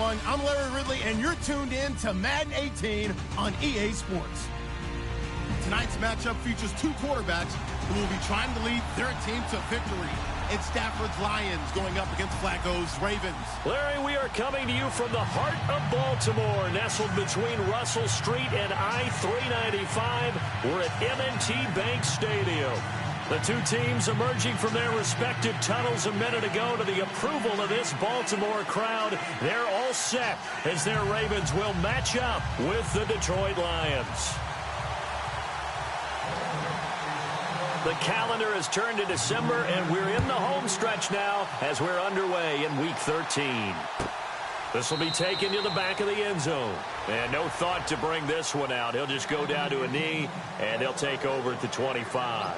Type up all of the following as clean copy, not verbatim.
everyone. I'm Larry Ridley, and you're tuned in to Madden 18 on EA Sports. Tonight's matchup features two quarterbacks who will be trying to lead their team to victory. It's Stafford's Lions going up against Flacco's Ravens. Larry, we are coming to you from the heart of Baltimore, nestled between Russell Street and I-395. We're at M&T Bank Stadium. The two teams emerging from their respective tunnels a minute ago to the approval of this Baltimore crowd. They're all set as their Ravens will match up with the Detroit Lions. The calendar has turned to December, and we're in the home stretch now as we're underway in Week 13. This will be taken to the back of the end zone. And no thought to bring this one out. He'll just go down to a knee, and they'll take over at the 25.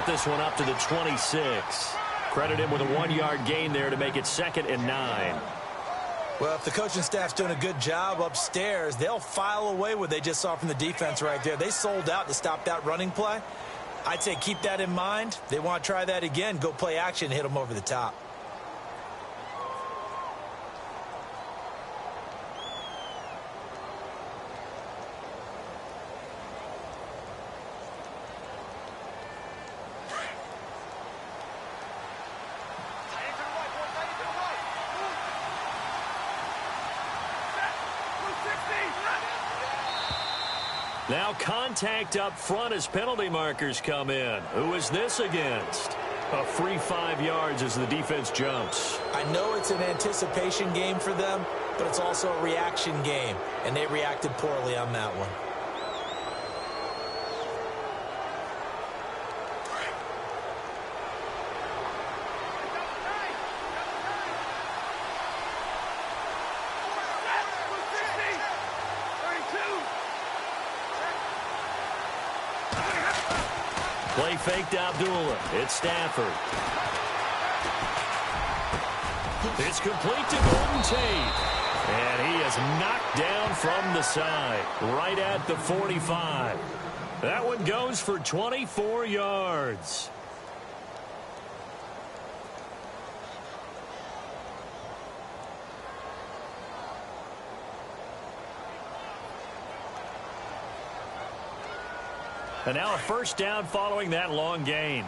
This one up to the 26. Credit him with a 1-yard gain there to make it 2nd and 9. Well, if the coaching staff's doing a good job upstairs, they'll file away what they just saw from the defense right there. They sold out to stop that running play. I'd say keep that in mind. They want to try that again. Go play action, hit them over the top. Now contact up front as penalty markers come in. Who is this against? A free 5 yards as the defense jumps. I know it's an anticipation game for them, but it's also a reaction game, and they reacted poorly on that one. Play faked Abdullah. It's Stafford. It's complete to Golden Tate. And he is knocked down from the side, right at the 45. That one goes for 24 yards. And now a first down following that long gain.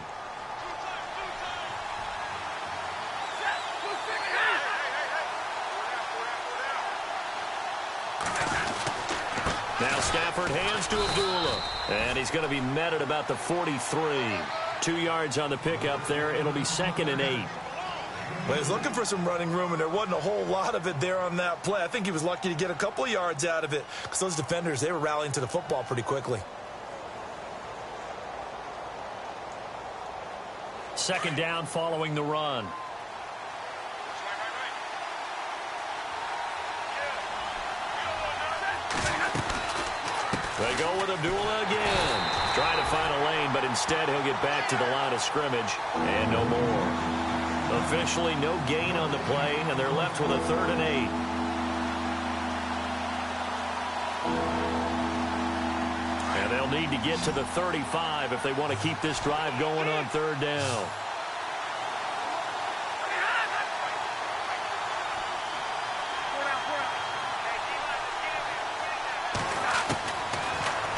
Now Stafford hands to Abdullah. And he's going to be met at about the 43. 2 yards on the pickup there. It'll be 2nd and 8. Well, he's looking for some running room, and there wasn't a whole lot of it there on that play. I think he was lucky to get a couple of yards out of it because those defenders, they were rallying to the football pretty quickly. 2nd down following the run. They go with Abdullah again. Trying to find a lane, but instead he'll get back to the line of scrimmage and no more. Officially no gain on the play, and they're left with a 3rd and 8. And they'll need to get to the 35 if they want to keep this drive going on 3rd down.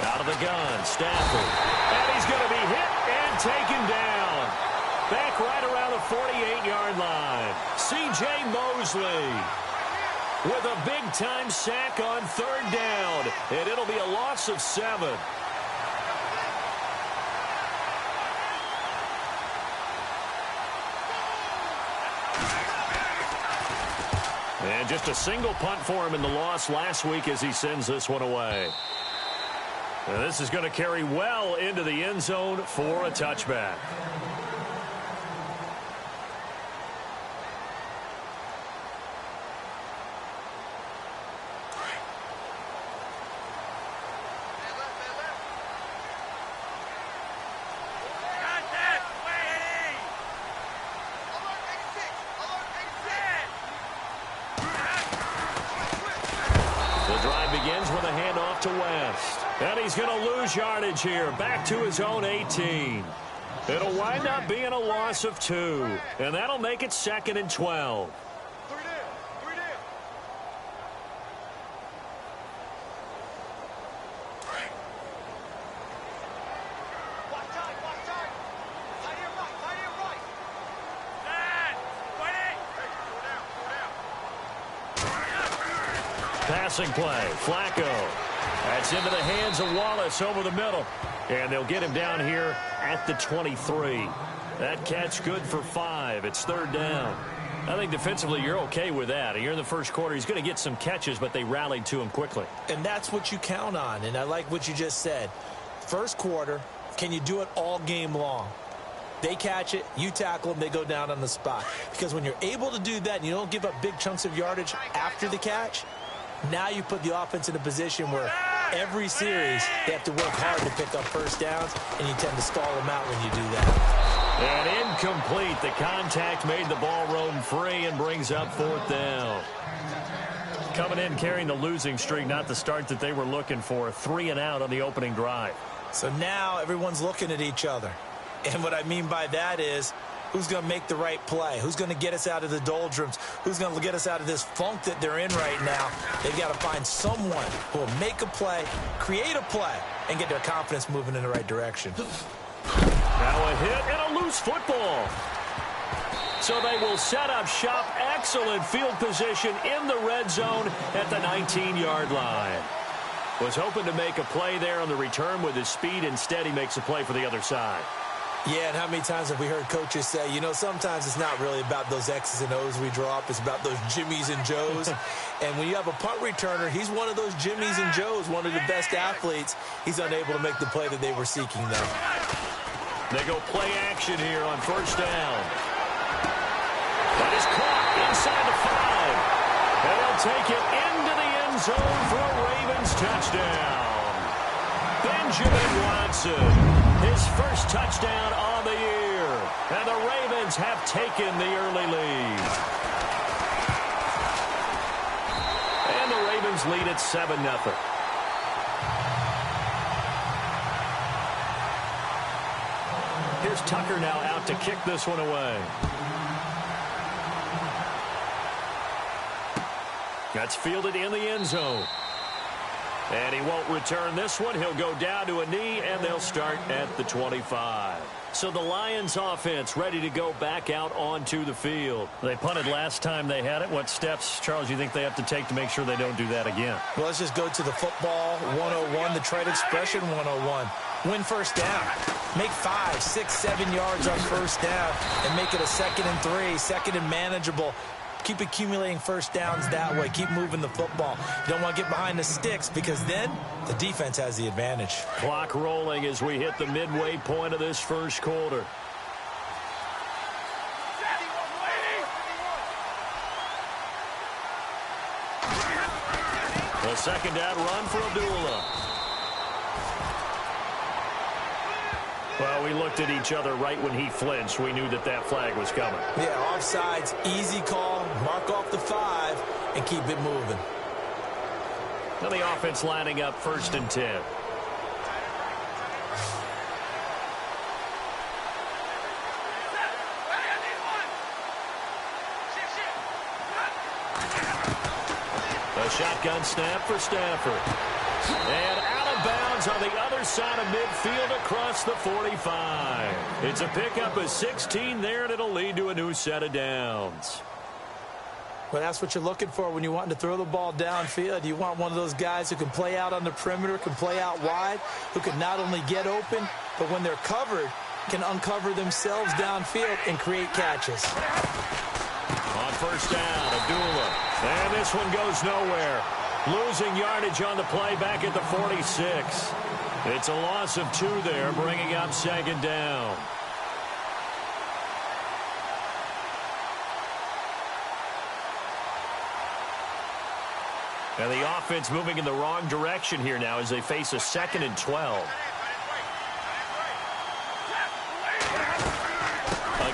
Out of the gun, Stafford. And he's going to be hit and taken down. Back right around the 48-yard line. C.J. Mosley with a big-time sack on 3rd down. And it'll be a loss of 7. And just a single punt for him in the loss last week as he sends this one away. And this is going to carry well into the end zone for a touchback. begins with a handoff to West. And he's going to lose yardage here, back to his own 18. It'll wind up being a loss of 2, and that'll make it 2nd and 12. Passing play, Flacco. That's into the hands of Wallace over the middle. And they'll get him down here at the 23. That catch good for 5. It's 3rd down. I think defensively you're okay with that. You're in the first quarter. He's going to get some catches, but they rallied to him quickly. And that's what you count on. And I like what you just said. First quarter, can you do it all game long? They catch it, you tackle them, they go down on the spot. Because when you're able to do that and you don't give up big chunks of yardage after the catch, now you put the offense in a position where every series they have to work hard to pick up first downs, and you tend to stall them out when you do that. And incomplete. The contact made the ball roam free and brings up 4th down. Coming in carrying the losing streak, not the start that they were looking for. 3 and out on the opening drive. So now everyone's looking at each other. And what I mean by that is, who's going to make the right play? Who's going to get us out of the doldrums? Who's going to get us out of this funk that they're in right now? They've got to find someone who will make a play, create a play, and get their confidence moving in the right direction. Now a hit and a loose football. So they will set up shop. Excellent field position in the red zone at the 19-yard line. Was hoping to make a play there on the return with his speed. Instead, he makes a play for the other side. Yeah, and how many times have we heard coaches say, you know, sometimes it's not really about those X's and O's we draw up. It's about those Jimmies and Joes. And when you have a punt returner, he's one of those Jimmies and Joes, one of the best athletes. He's unable to make the play that they were seeking, though. They go play action here on 1st down. That is caught inside the 5. And they'll take it into the end zone for a Ravens touchdown. Benjamin Watson. His first touchdown on the year. And the Ravens have taken the early lead. And the Ravens lead at 7-0. Here's Tucker now out to kick this one away. That's fielded in the end zone. And he won't return this one. He'll go down to a knee, and they'll start at the 25. So the Lions offense ready to go back out onto the field. They punted last time they had it. What steps, Charles, you think they have to take to make sure they don't do that again? Well, let's just go to the football 101, the trade expression 101. Win first down. Make 5, 6, 7 yards on first down and make it a 2nd and 3, 2nd and manageable. Keep accumulating first downs that way. Keep moving the football. You don't want to get behind the sticks because then the defense has the advantage. Clock rolling as we hit the midway point of this first quarter. The 2nd down run for Abdullah. Well, we looked at each other right when he flinched. We knew that that flag was coming. Yeah, offsides, easy call, mark off the 5, and keep it moving. Now the offense lining up 1st and 10. A shotgun snap for Stafford. And out of bounds on the other side of midfield across the 45. It's a pickup of 16 there, and it'll lead to a new set of downs. Well, that's what you're looking for when you want to throw the ball downfield. You want one of those guys who can play out on the perimeter, can play out wide, who can not only get open, but when they're covered, can uncover themselves downfield and create catches. On 1st down, Abdullah. And this one goes nowhere. Losing yardage on the play back at the 46. It's a loss of 2 there, bringing up 2nd down. And the offense moving in the wrong direction here now as they face a 2nd and 12.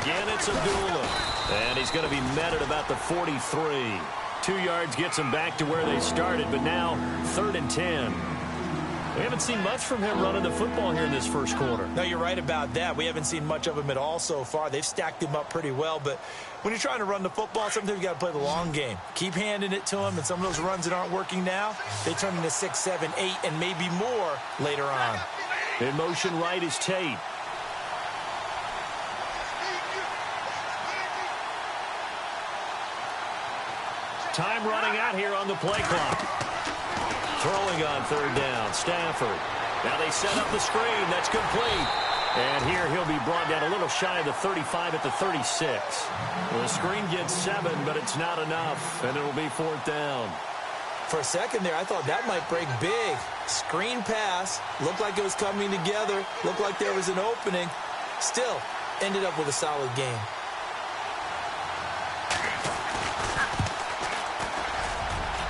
Again, it's Abdullah. And he's going to be met at about the 43. 2 yards gets them back to where they started, but now 3rd and 10. We haven't seen much from him running the football here in this first quarter. No, you're right about that. We haven't seen much of him at all so far. They've stacked him up pretty well, but when you're trying to run the football, sometimes you got to play the long game. Keep handing it to him, and some of those runs that aren't working now, they turn into 6, 7, 8, and maybe more later on. In motion right is Tate. Time running out here on the play clock. Throwing on 3rd down, Stafford. Now they set up the screen. That's complete. And here he'll be brought down a little shy of the 35 at the 36. The screen gets 7, but it's not enough, and it'll be 4th down. For a second there, I thought that might break big. Screen pass. Looked like it was coming together. Looked like there was an opening. Still, ended up with a solid game.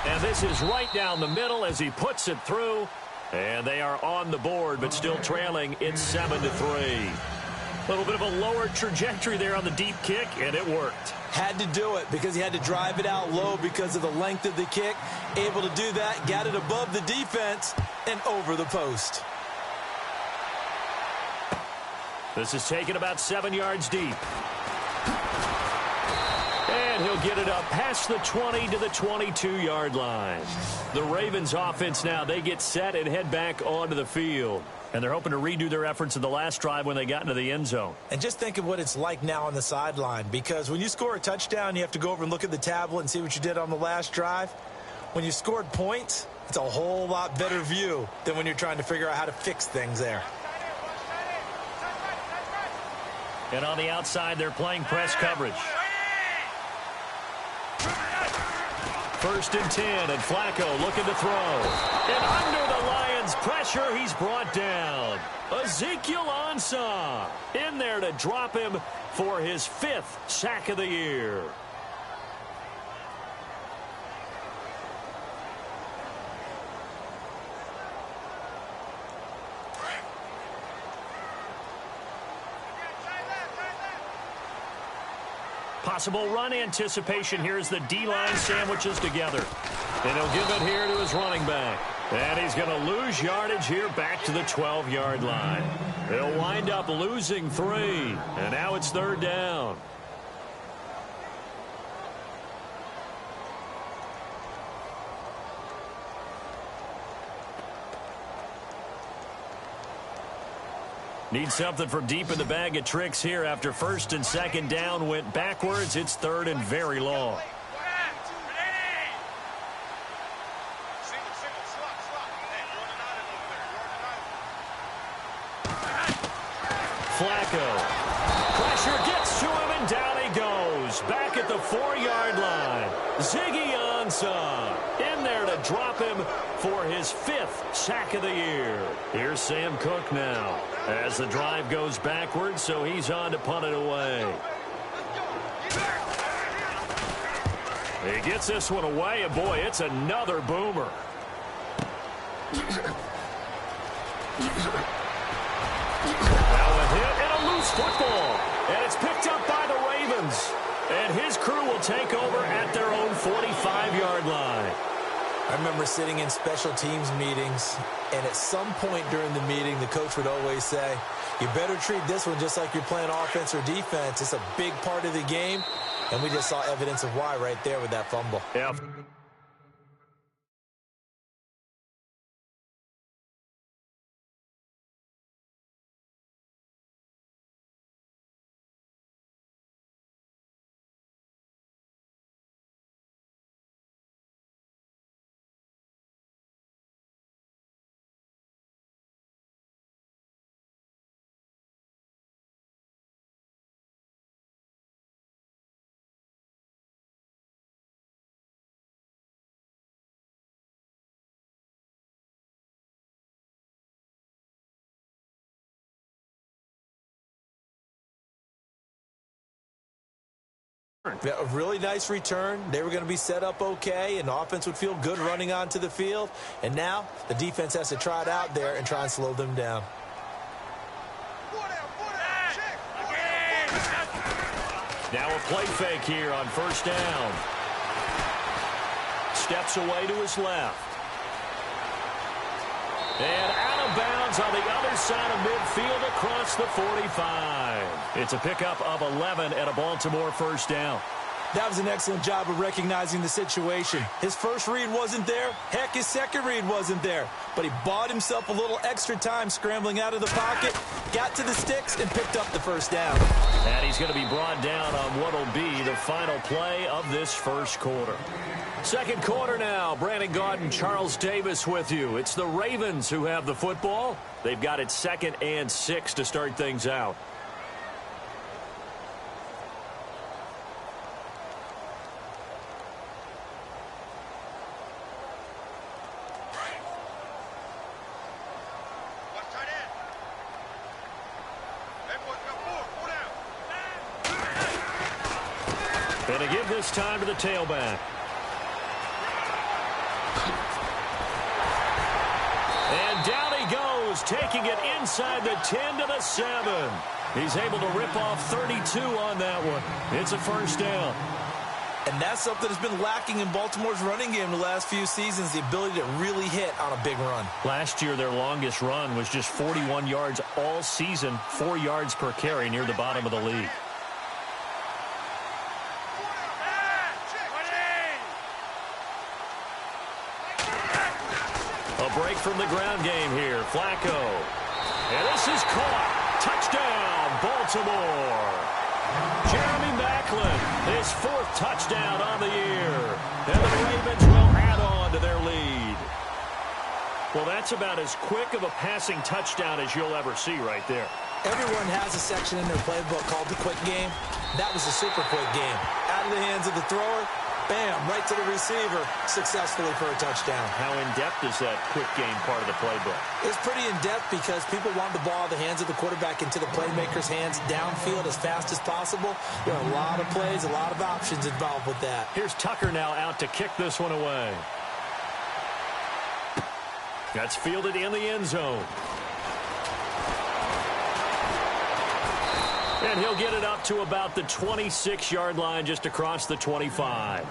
And this is right down the middle as he puts it through. And they are on the board, but still trailing. It's 7-3. A little bit of a lower trajectory there on the deep kick, and it worked. Had to do it because he had to drive it out low because of the length of the kick. Able to do that, got it above the defense, and over the post. This is taken about 7 yards deep. And he'll get it up past the 20 to the 22-yard line. The Ravens offense now, they get set and head back onto the field. And they're hoping to redo their efforts in the last drive when they got into the end zone. And just think of what it's like now on the sideline, because when you score a touchdown, you have to go over and look at the tablet and see what you did on the last drive. When you scored points, it's a whole lot better view than when you're trying to figure out how to fix things there. And on the outside, they're playing press coverage. 1st and 10, and Flacco looking to throw. And under the Lions' pressure, he's brought down. Ezekiel Ansah in there to drop him for his 5th sack of the year. Possible run anticipation here as the D-line sandwiches together. And he'll give it here to his running back. And he's going to lose yardage here back to the 12-yard line. He'll wind up losing 3. And now it's 3rd down. Need something from deep in the bag of tricks here after 1st and 2nd down went backwards. It's 3rd and very long. Flacco. Pressure gets to him, and down he goes. Back at the 4-yard line. Ziggy Ansah in there to drop him for his 5th sack of the year. Here's Sam Cook now as the drive goes backwards, so he's on to punt it away. He gets this one away, and boy, it's another boomer. Now a hit and a loose football, and it's picked up by the Ravens. And his crew will take over at their own 45-yard line. I remember sitting in special teams meetings, and at some point during the meeting, the coach would always say, you better treat this one just like you're playing offense or defense. It's a big part of the game, and we just saw evidence of why right there with that fumble. Yeah. A really nice return. They were going to be set up okay, and the offense would feel good running onto the field. And now the defense has to try it out there and try and slow them down. Now a play fake here on 1st down. steps away to his left. And out of bounds on the other side of midfield across the 45. It's a pickup of 11 and a Baltimore first down. That was an excellent job of recognizing the situation. His first read wasn't there. Heck, his second read wasn't there. But he bought himself a little extra time scrambling out of the pocket, got to the sticks, and picked up the first down. And he's going to be brought down on what will be the final play of this first quarter. Second quarter now. Brandon Gaudin, Charles Davis with you. It's the Ravens who have the football. They've got it 2nd and 6 to start things out. And to give this time to the tailback. And down he goes, taking it inside the 10 to the 7. He's able to rip off 32 on that one. It's a first down. And that's something that's been lacking in Baltimore's running game the last few seasons, the ability to really hit on a big run. Last year, their longest run was just 41 yards all season, 4 yards per carry near the bottom of the league. A break from the ground game here. Flacco. And this is caught. Touchdown, Baltimore. Jeremy Maclin, his 4th touchdown on the year. And the Ravens will add on to their lead. Well, that's about as quick of a passing touchdown as you'll ever see right there. Everyone has a section in their playbook called the quick game. That was a super quick game. Out of the hands of the thrower, bam, right to the receiver, successfully for a touchdown. How in-depth is that quick game part of the playbook? It's pretty in-depth because people want the ball out of the hands of the quarterback into the playmaker's hands downfield as fast as possible. There are a lot of plays, a lot of options involved with that. Here's Tucker now out to kick this one away. That's fielded in the end zone. And he'll get it up to about the 26-yard line just across the 25.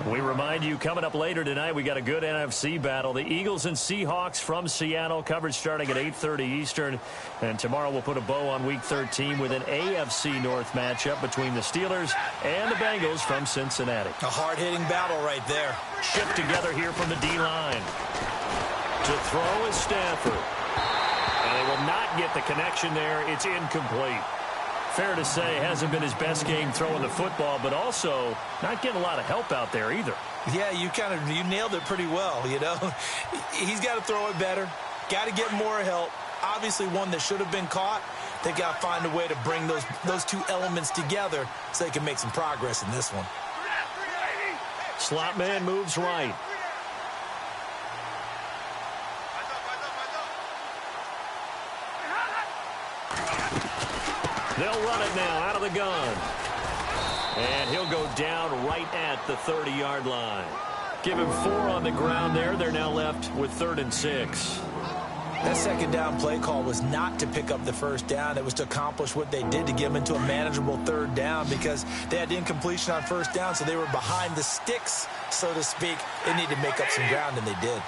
We remind you, coming up later tonight, we got a good NFC battle. The Eagles and Seahawks from Seattle, coverage starting at 8:30 Eastern. And tomorrow we'll put a bow on Week 13 with an AFC North matchup between the Steelers and the Bengals from Cincinnati. A hard-hitting battle right there. Shift together here from the D-line. To throw is Stafford. And they will not get the connection there. It's incomplete. Fair to say, hasn't been his best game throwing the football, but also not getting a lot of help out there either. Yeah, you nailed it pretty well, you know. He's got to throw it better, got to get more help. Obviously one that should have been caught. They've got to find a way to bring those two elements together so they can make some progress in this one. Slot man moves right. They'll run it now out of the gun. And he'll go down right at the 30-yard line. Give him 4 on the ground there. They're now left with 3rd and 6. That second down play call was not to pick up the first down. It was to accomplish what they did to get them into a manageable 3rd down because they had incompletion on first down, so they were behind the sticks, so to speak. They needed to make up some ground, and they did.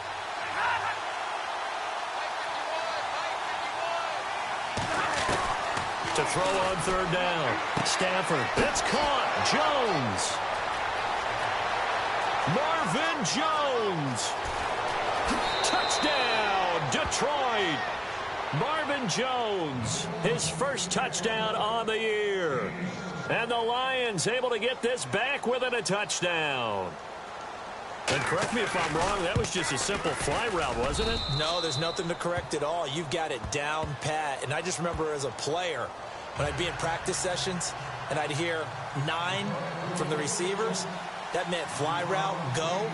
To throw on 3rd down. Stafford. It's caught. Jones. Marvin Jones. Touchdown, Detroit. Marvin Jones, his first touchdown on the year. And the Lions able to get this back within a touchdown. And correct me if I'm wrong, that was just a simple fly route, wasn't it? No, there's nothing to correct at all. You've got it down pat. And I just remember as a player, when I'd be in practice sessions and I'd hear 9 from the receivers, that meant fly route, go,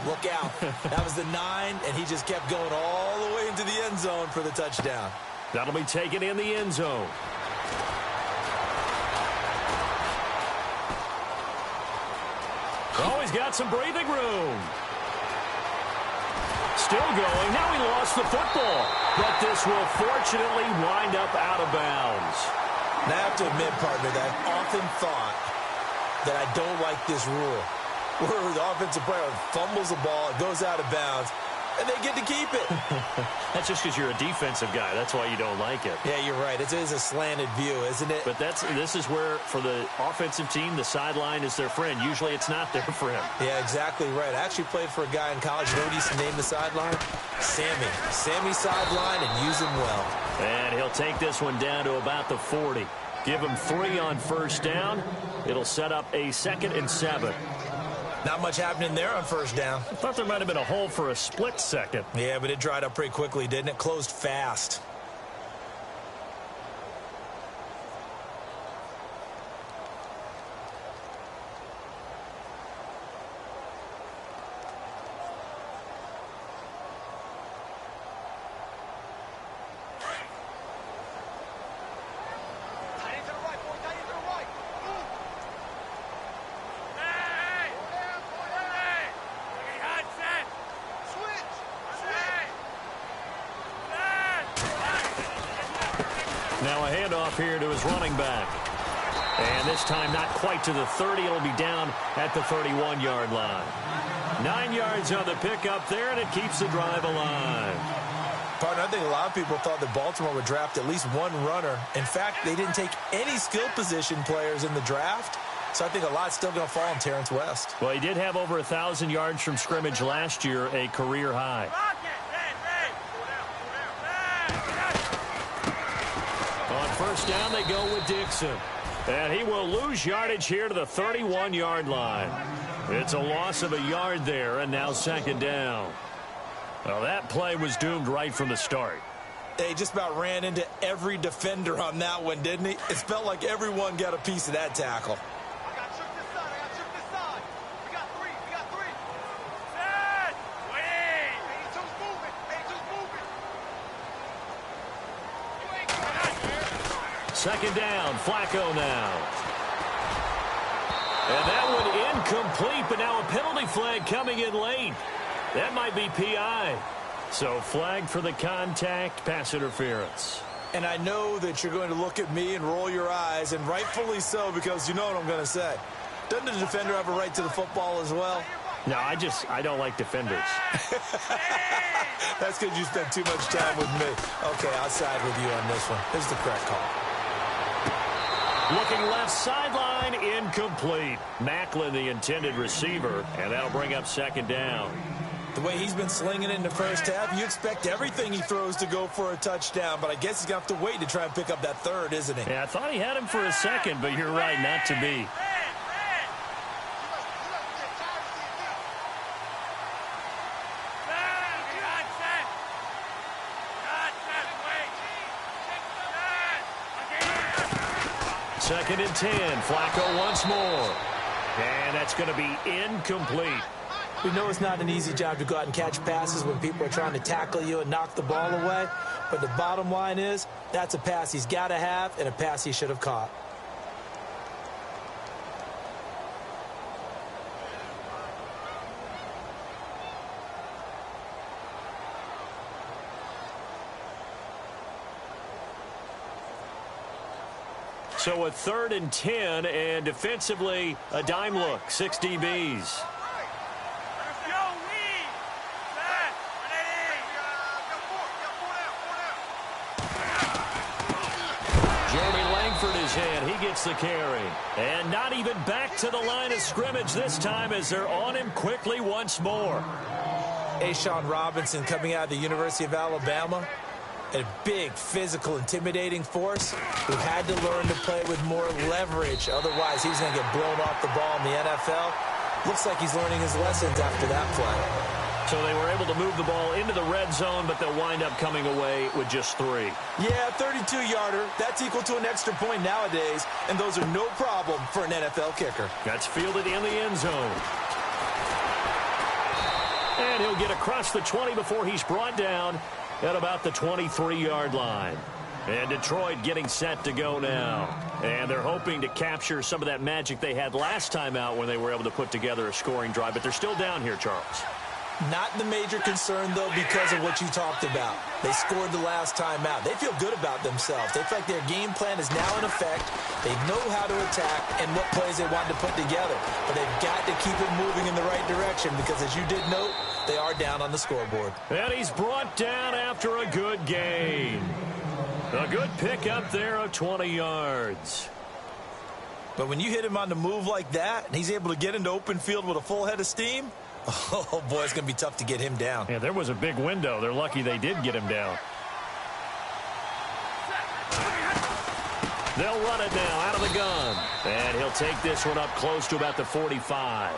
look out. That was the 9, and he just kept going all the way into the end zone for the touchdown. That'll be taken in the end zone. Oh, he's got some breathing room. Still going. Now he lost the football. But this will fortunately wind up out of bounds. Now I have to admit, partner, that I've often thought that I don't like this rule. where the offensive player fumbles the ball, it goes out of bounds, and they get to keep it. That's just because you're a defensive guy. That's why you don't like it. Yeah, you're right. It is a slanted view, isn't it? But this is where, for the offensive team, the sideline is their friend. Usually it's not their friend. Yeah, exactly right. I actually played for a guy in college. You know what he used to name the sideline? Sammy. Sammy sideline, and use him well. And he'll take this one down to about the 40. Give him 3 on first down. It'll set up a 2nd and 7. Not much happening there on first down. I thought there might have been a hole for a split second. Yeah, but it dried up pretty quickly, didn't it? Closed fast. Now a handoff here to his running back. And this time not quite to the 30. It'll be down at the 31-yard line. 9 yards on the pickup there, and it keeps the drive alive. Partner, I think a lot of people thought that Baltimore would draft at least one runner. In fact, they didn't take any skill position players in the draft. So I think a lot's still going to fall on Terrence West. Well, he did have over 1,000 yards from scrimmage last year, a career high. On first down, they go with Dixon. And he will lose yardage here to the 31-yard line. It's a loss of a yard there, and now 2nd down. Well, that play was doomed right from the start. They just about ran into every defender on that one, didn't he? It felt like everyone got a piece of that tackle. Second down, Flacco now. And that one incomplete, but now a penalty flag coming in late. That might be PI. So flag for the contact, pass interference. And I know that you're going to look at me and roll your eyes, and rightfully so, because you know what I'm going to say. Doesn't the defender have a right to the football as well? No, I don't like defenders. That's because you spent too much time with me. Okay, I'll side with you on this one. This is the correct call. Looking left sideline, incomplete. Macklin, the intended receiver, and that'll bring up 2nd down. The way he's been slinging it in the first half, you expect everything he throws to go for a touchdown, but I guess he's going to have to wait to try and pick up that 3rd, isn't he? Yeah, I thought he had him for a second, but you're right, not to be. Second and 10. Flacco once more. And that's going to be incomplete. We know it's not an easy job to go out and catch passes when people are trying to tackle you and knock the ball away. But the bottom line is, that's a pass he's got to have and a pass he should have caught. So a 3rd and 10, and defensively, a dime look, 6 DBs. Jeremy Langford is in. He gets the carry. And not even back to the line of scrimmage this time as they're on him quickly once more. A'Shawn Robinson coming out of the University of Alabama. A big, physical, intimidating force who had to learn to play with more leverage. Otherwise, he's going to get blown off the ball in the NFL. Looks like he's learning his lessons after that play. So they were able to move the ball into the red zone, but they'll wind up coming away with just 3. Yeah, 32-yarder. That's equal to an extra point nowadays, and those are no problem for an NFL kicker. That's fielded in the end zone. And he'll get across the 20 before he's brought down at about the 23-yard line. And Detroit getting set to go now. And they're hoping to capture some of that magic they had last time out when they were able to put together a scoring drive. But they're still down here, Charles. Not the major concern, though, because of what you talked about. They scored the last time out. They feel good about themselves. They feel like their game plan is now in effect. They know how to attack and what plays they want to put together. But they've got to keep it moving in the right direction because, as you did note, they are down on the scoreboard. And he's brought down after a good gain. A good pickup there of 20 yards. But when you hit him on the move like that, and he's able to get into open field with a full head of steam, oh, boy, it's going to be tough to get him down. Yeah, there was a big window. They're lucky they did get him down. They'll run it now out of the gun. And he'll take this one up close to about the 45.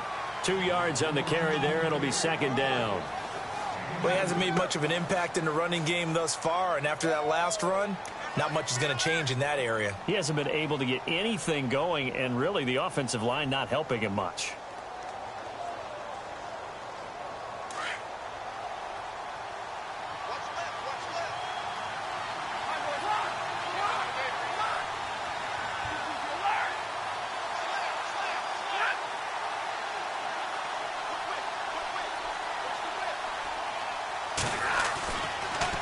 2 yards on the carry there. It'll be second down. Well, he hasn't made much of an impact in the running game thus far, and after that last run, not much is going to change in that area. He hasn't been able to get anything going, and really the offensive line not helping him much.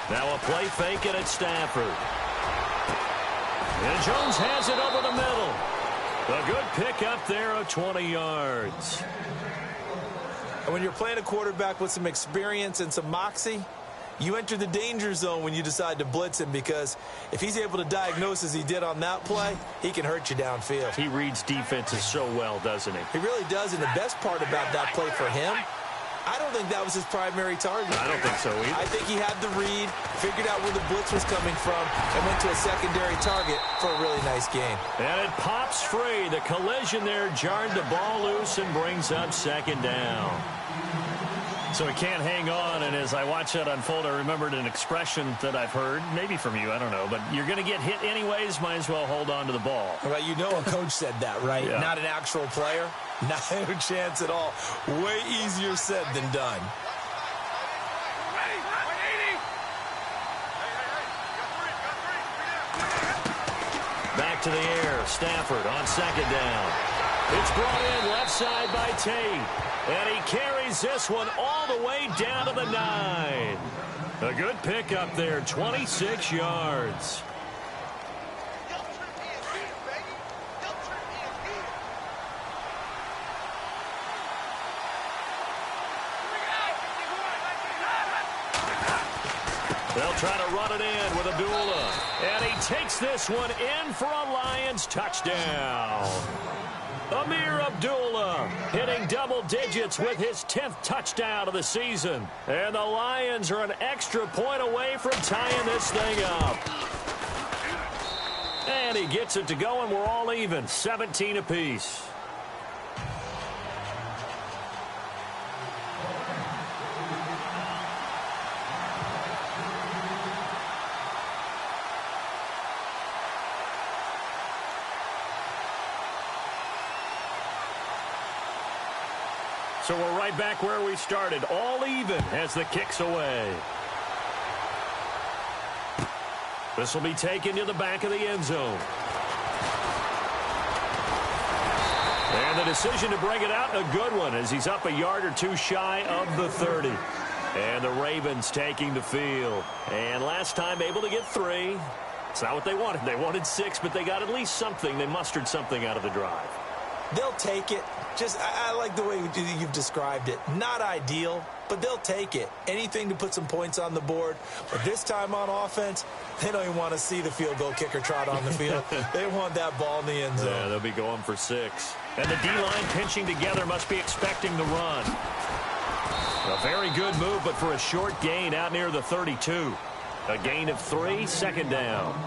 Now a play fake it at Stafford. And Jones has it over the middle. A good pickup there of 20 yards. And when you're playing a quarterback with some experience and some moxie, you enter the danger zone when you decide to blitz him, because if he's able to diagnose as he did on that play, he can hurt you downfield. He reads defenses so well, doesn't he? He really does, and the best part about that play for him, I don't think that was his primary target. I don't think so either. I think he had the read, figured out where the blitz was coming from, and went to a secondary target for a really nice game. And it pops free. The collision there jarred the ball loose and brings up second down. So he can't hang on, and as I watch that unfold, I remembered an expression that I've heard, maybe from you, I don't know, but you're going to get hit anyways, might as well hold on to the ball. Well, you know a coach said that, right? Yeah. Not an actual player. Not a chance at all. Way easier said than done. Back to the air. Stafford on second down. It's brought in left side by Tate. And he carries this one all the way down to the 9. A good pickup there, 26 yards. They'll try to run it in with Abdullah. And he takes this one in for a Lions touchdown. Amir Abdullah hitting double digits with his 10th touchdown of the season. And the Lions are an extra point away from tying this thing up. And he gets it to go, and we're all even, 17 apiece. So we're right back where we started, all even as the kick's away. This will be taken to the back of the end zone. And the decision to bring it out, a good one, as he's up a yard or two shy of the 30. And the Ravens taking the field. And last time able to get 3. It's not what they wanted. They wanted 6, but they got at least something. They mustered something out of the drive. They'll take it. Just, I like the way you've described it. Not ideal, but they'll take it. Anything to put some points on the board. But this time on offense, they don't even want to see the field goal kicker trot on the field. They want that ball in the end zone. Yeah, they'll be going for 6. And the D-line pinching together, must be expecting the run. A very good move, but for a short gain out near the 32. A gain of 3, second down.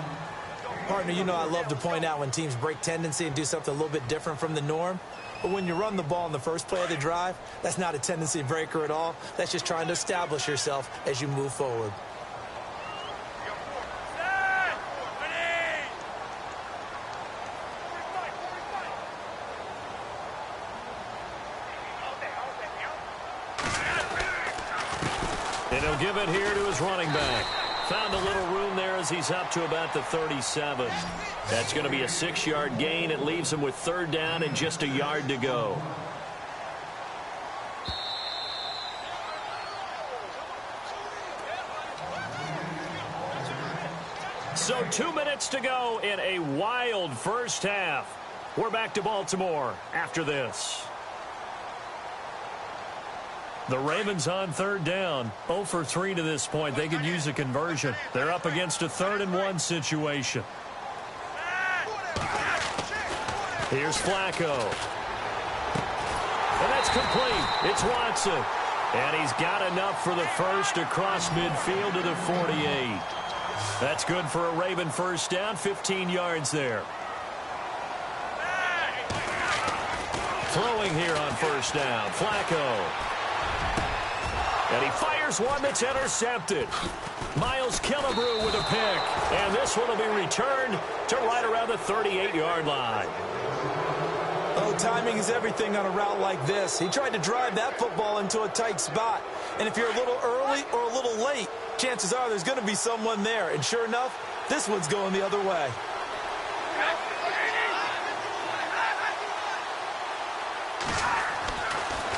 Partner, you know I love to point out when teams break tendency and do something a little bit different from the norm. But when you run the ball in the first play of the drive, that's not a tendency breaker at all. That's just trying to establish yourself as you move forward. And he'll give it here to his running back. Found a little room there as he's up to about the 37. That's going to be a 6-yard gain. It leaves him with third down and just a yard to go. So 2 minutes to go in a wild first half. We're back to Baltimore after this. The Ravens on third down. 0 for 3 to this point. They could use a conversion. They're up against a 3rd and 1 situation. Here's Flacco. And that's complete. It's Watson. And he's got enough for the first across midfield to the 48. That's good for a Raven first down. 15 yards there. Throwing here on first down. Flacco. And he fires one that's intercepted. Miles Killebrew with a pick. And this one will be returned to right around the 38-yard line. Oh, timing is everything on a route like this. He tried to drive that football into a tight spot. And if you're a little early or a little late, chances are there's going to be someone there. And sure enough, this one's going the other way.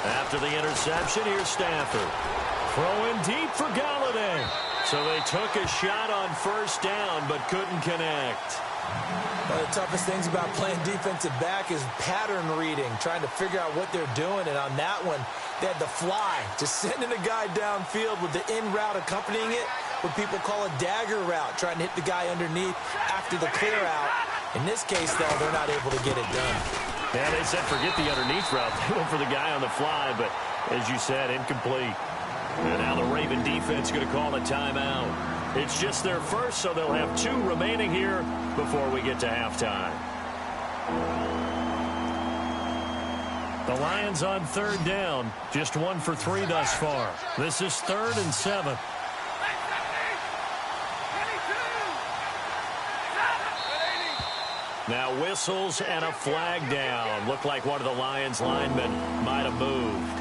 After the interception, here's Stafford. Throwing deep for Galladay. So they took a shot on first down, but couldn't connect. One of the toughest things about playing defensive back is pattern reading, trying to figure out what they're doing. And on that one, they had the fly, just sending a guy downfield with the in route accompanying it, what people call a dagger route, trying to hit the guy underneath after the clear out. In this case, though, they're not able to get it done. Yeah, they said forget the underneath route. They went for the guy on the fly, but as you said, incomplete. And now the Raven defense going to call a timeout. It's just their first, so they'll have 2 remaining here before we get to halftime. The Lions on third down, just 1 for 3 thus far. This is 3rd and 7. Now whistles and a flag down. Looked like one of the Lions linemen might have moved.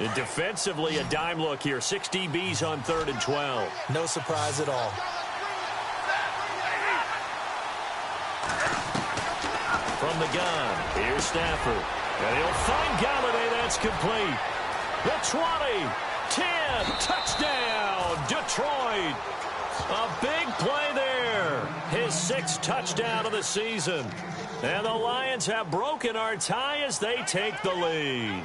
And defensively, a dime look here. 6 DBs on 3rd and 12. No surprise at all. From the gun, here's Stafford. And he'll find Galladay. That's complete. The 20, 10, touchdown, Detroit. A big play there. His 6th touchdown of the season. And the Lions have broken our tie as they take the lead.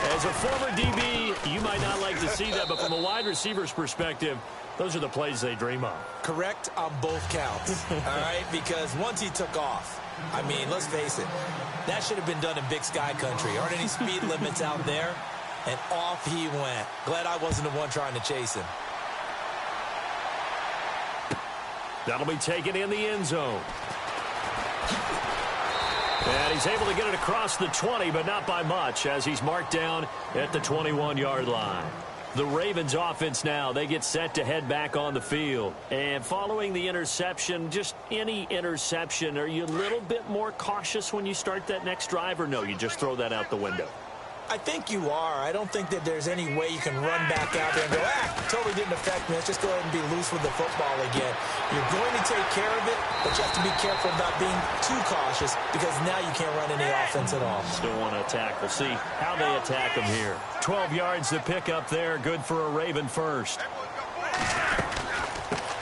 As a former DB, you might not like to see that, but from a wide receiver's perspective, those are the plays they dream of. Correct on both counts, all right? Because once he took off, I mean, let's face it, that should have been done in Big Sky country. Aren't any speed limits out there? And off he went. Glad I wasn't the one trying to chase him. That'll be taken in the end zone. And he's able to get it across the 20, but not by much, as he's marked down at the 21-yard line. The Ravens offense now, they get set to head back on the field. And following the interception, just any interception, are you a little bit more cautious when you start that next drive, or no, you just throw that out the window? I think you are. I don't think that there's any way you can run back out there and go, totally didn't affect me. Let's just go ahead and be loose with the football again. You're going to take care of it, but you have to be careful about being too cautious because now you can't run any offense at all. Still want to attack. We'll see how they attack them here. 12 yards to pick up there. Good for a Raven first.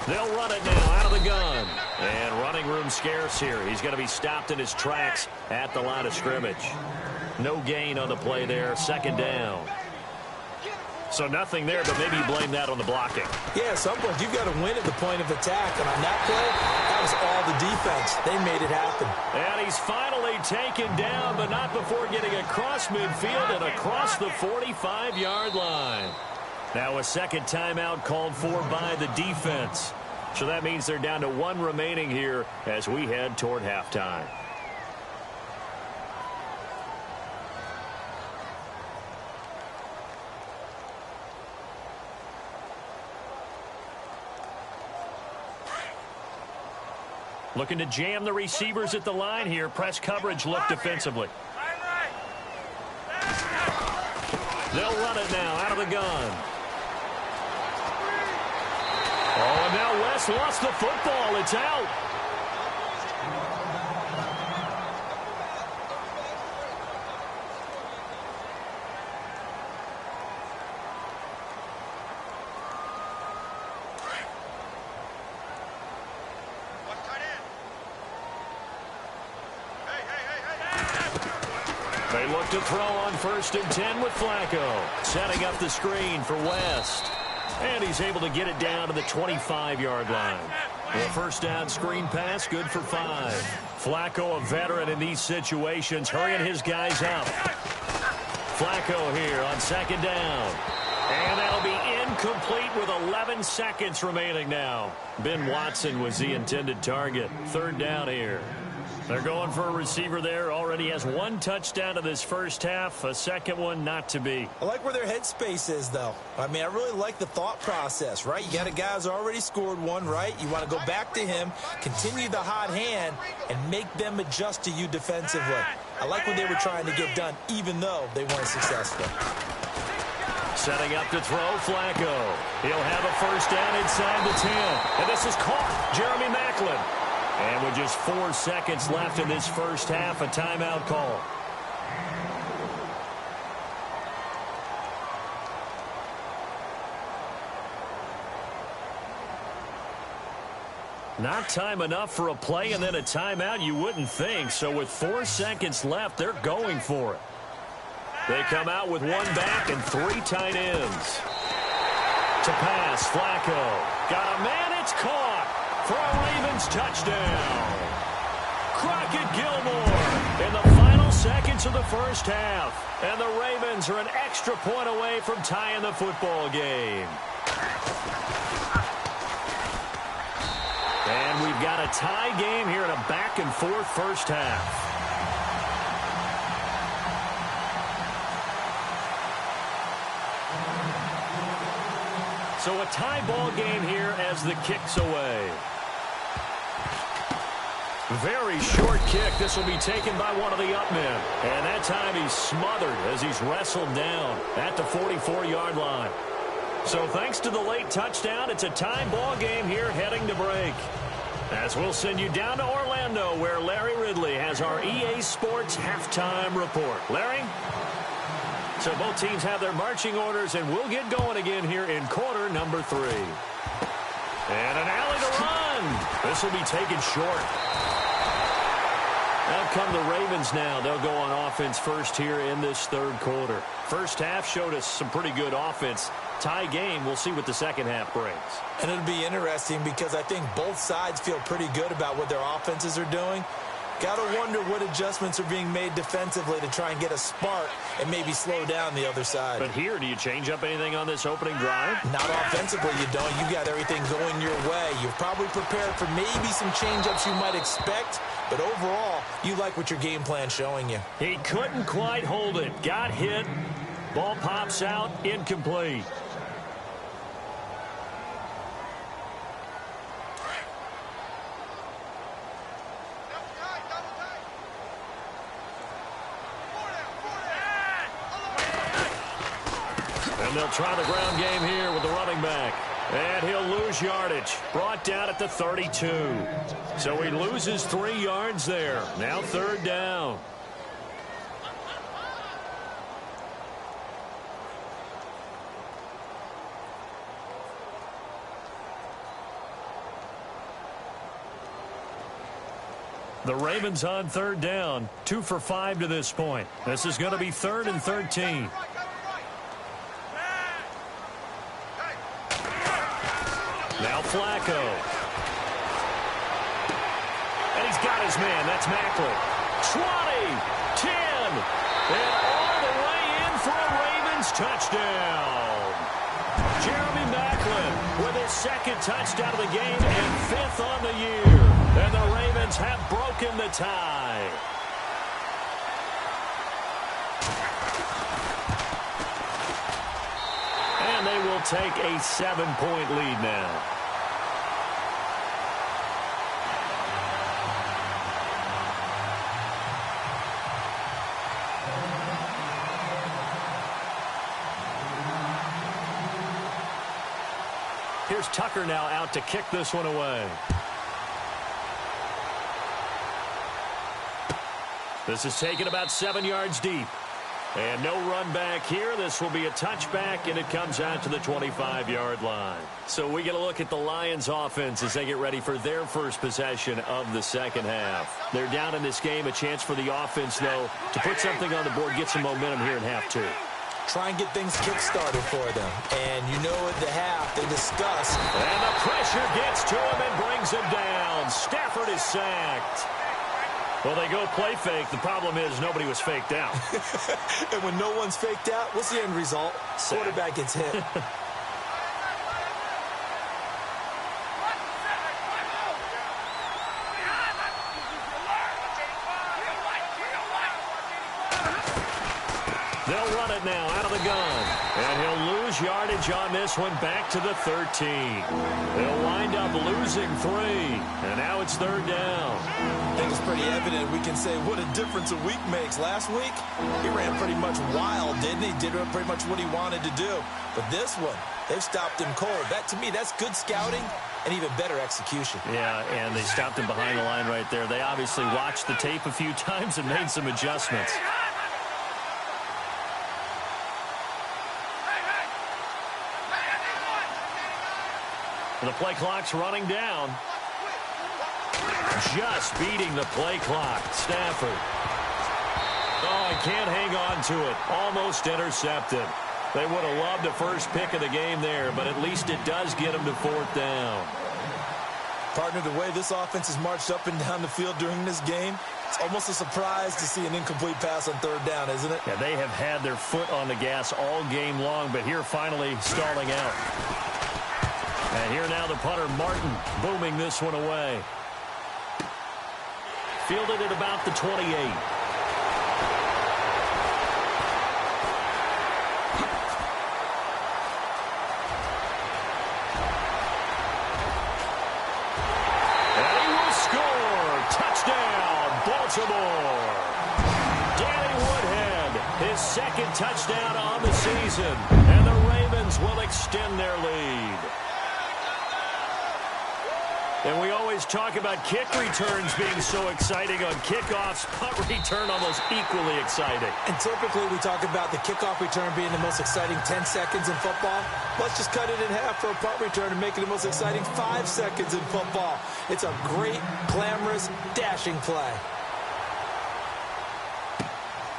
They'll run it now out of the gun. And running room scarce here. He's going to be stopped in his tracks at the line of scrimmage. No gain on the play there. 2nd down. So nothing there, but maybe you blame that on the blocking. Yeah, at some point, you've got to win at the point of attack. And on that play, that was all the defense. They made it happen. And he's finally taken down, but not before getting across midfield and across the 45-yard line. Now a 2nd timeout called for by the defense. So that means they're down to 1 remaining here as we head toward halftime. Looking to jam the receivers at the line here. Press coverage look defensively. They'll run it now out of the gun. Oh, and now West lost the football. It's out. They look to throw on 1st and 10 with Flacco. Setting up the screen for West. And he's able to get it down to the 25-yard line. The first down screen pass, good for 5. Flacco, a veteran in these situations, hurrying his guys up. Flacco here on 2nd down. And that'll be incomplete with 11 seconds remaining now. Ben Watson was the intended target. 3rd down here. They're going for a receiver there. Already has 1 touchdown in this first half. A second one not to be. I like where their headspace is, though. I mean, I really like the thought process, right? You got a guy who's already scored 1, right? You want to go back to him, continue the hot hand, and make them adjust to you defensively. I like what they were trying to get done, even though they weren't successful. Setting up to throw, Flacco. He'll have a first down inside the 10. And this is caught. Jeremy Maclin. And with just 4 seconds left in this first half, a timeout call. Not time enough for a play and then a timeout, you wouldn't think. So with 4 seconds left, they're going for it. They come out with 1 back and 3 tight ends. To pass, Flacco. Got a man, it's caught. For a Ravens touchdown. Crockett Gilmore in the final seconds of the first half. And the Ravens are an extra point away from tying the football game. And we've got a tie game here in a back-and-forth first half. So a tie ball game here as the kick's away. Very short kick. This will be taken by one of the up men. And that time he's smothered as he's wrestled down at the 44-yard line. So thanks to the late touchdown, it's a tie ball game here heading to break. As we'll send you down to Orlando, where Larry Ridley has our EA Sports halftime report. Larry? So both teams have their marching orders, and we'll get going again here in quarter number 3. And an alley to run. This will be taken short. Out come the Ravens now. They'll go on offense first here in this 3rd quarter. First half showed us some pretty good offense. Tie game, we'll see what the second half brings. And it'll be interesting because I think both sides feel pretty good about what their offenses are doing. Got to wonder what adjustments are being made defensively to try and get a spark and maybe slow down the other side. But here, do you change up anything on this opening drive? Not offensively, you don't. You got everything going your way. You're probably prepared for maybe some change-ups you might expect, but overall, you like what your game plan's showing you. He couldn't quite hold it. Got hit. Ball pops out. Incomplete. And they'll try the ground game here with the running back. And he'll lose yardage. Brought down at the 32. So he loses 3 yards there. Now 3rd down. The Ravens on 3rd down. 2 for 5 to this point. This is going to be 3rd and 13. Now Flacco. And he's got his man. That's Maclin. 20, 10, and all the way in for a Ravens touchdown. Jeremy Maclin with his 2nd touchdown of the game and 5th on the year. And the Ravens have broken the tie. And they will take a 7-point lead now. Here's Tucker now out to kick this one away. This is taken about 7 yards deep. And no run back here. This will be a touchback, and it comes out to the 25-yard line. So we get a look at the Lions offense as they get ready for their first possession of the second half. They're down in this game. A chance for the offense, though, to put something on the board, get some momentum here in half two. Try and get things kick-started for them. And you know at the half, they discuss. And the pressure gets to him and brings him down. Stafford is sacked. Well, they go play fake. The problem is nobody was faked out. And when no one's faked out, what's the end result? Sack. Quarterback gets hit. They'll run it now out of the gun. And he'll lose yardage on this one back to the 13. They'll wind up losing 3. And now it's third down. I think it's pretty evident. We can say what a difference a week makes. Last week, he ran pretty much wild, didn't he? Did pretty much what he wanted to do. But this one, they've stopped him cold. That, to me, that's good scouting and even better execution. Yeah, and they stopped him behind the line right there. They obviously watched the tape a few times and made some adjustments. The play clock's running down. Just beating the play clock. Stafford. Oh, he can't hang on to it. Almost intercepted. They would have loved the first pick of the game there, but at least it does get them to fourth down. Partner, the way this offense has marched up and down the field during this game, it's almost a surprise to see an incomplete pass on third down, isn't it? Yeah, they have had their foot on the gas all game long, but here finally stalling out. And here now the punter, Martin, booming this one away. Fielded at about the 28. And he will score. Touchdown, Baltimore. Danny Woodhead, his second touchdown on the season. And the Ravens will extend their lead. And we always talk about kick returns being so exciting on kickoffs. Punt return almost equally exciting. And typically we talk about the kickoff return being the most exciting 10 seconds in football. Let's just cut it in half for a punt return and make it the most exciting 5 seconds in football. It's a great, glamorous, dashing play.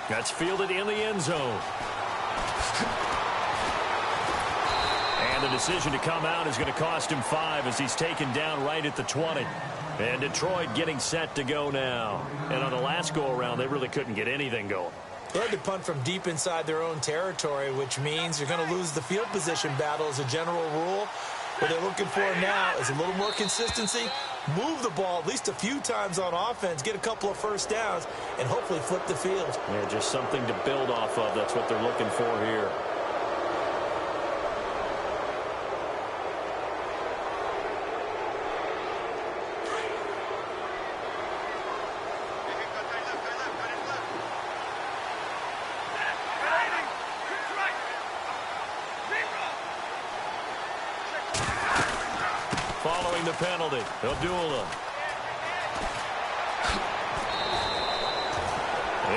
That's fielded in the end zone. The decision to come out is going to cost him 5 as he's taken down right at the 20. And Detroit getting set to go now. And on the last go-around, they really couldn't get anything going. They had to punt from deep inside their own territory, which means you're going to lose the field position battle as a general rule. What they're looking for now is a little more consistency, move the ball at least a few times on offense, get a couple of first downs, and hopefully flip the field. Yeah, just something to build off of. That's what they're looking for here. Following the penalty, Abdullah.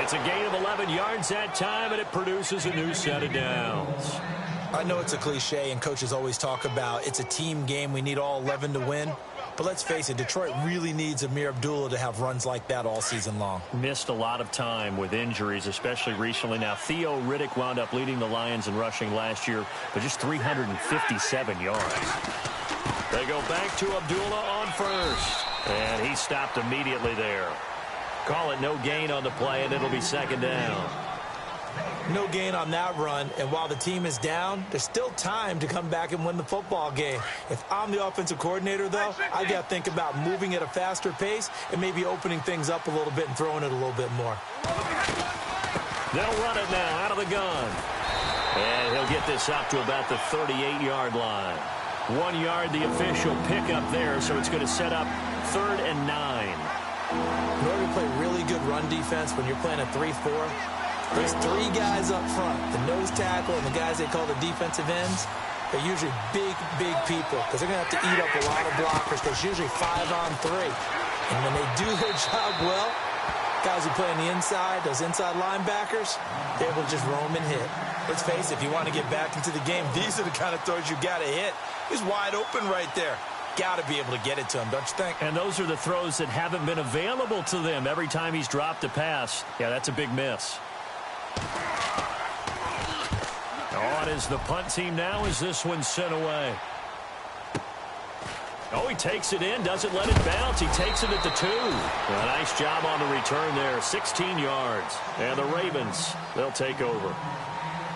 It's a gain of 11 yards that time, and it produces a new set of downs. I know it's a cliche, and coaches always talk about it's a team game. We need all 11 to win. But let's face it, Detroit really needs Amir Abdullah to have runs like that all season long. Missed a lot of time with injuries, especially recently. Now, Theo Riddick wound up leading the Lions in rushing last year, but just 357 yards. They go back to Abdullah on first. And he stopped immediately there. Call it no gain on the play, and it'll be second down. No gain on that run, and while the team is down, there's still time to come back and win the football game. If I'm the offensive coordinator, though, I got to think about moving at a faster pace and maybe opening things up a little bit and throwing it a little bit more. They'll run it now out of the gun. And he'll get this up to about the 38-yard line. 1 yard, the official pickup there, so it's going to set up 3rd and 9. In order to play really good run defense when you're playing a 3-4, there's 3 guys up front, the nose tackle and the guys they call the defensive ends. They're usually big, big people because they're going to have to eat up a lot of blockers. There's usually 5-on-3. And when they do their job well, guys who play on the inside, those inside linebackers, they're able to just roam and hit. Let's face it, if you want to get back into the game, these are the kind of throws you got to hit. He's wide open right there. Got to be able to get it to him, don't you think? And those are the throws that haven't been available to them every time he's dropped a pass. Yeah, that's a big miss. On is the punt team now as this one's sent away. Oh, he takes it in, doesn't let it bounce. He takes it at the 2. A nice job on the return there, 16 yards. And the Ravens, they'll take over.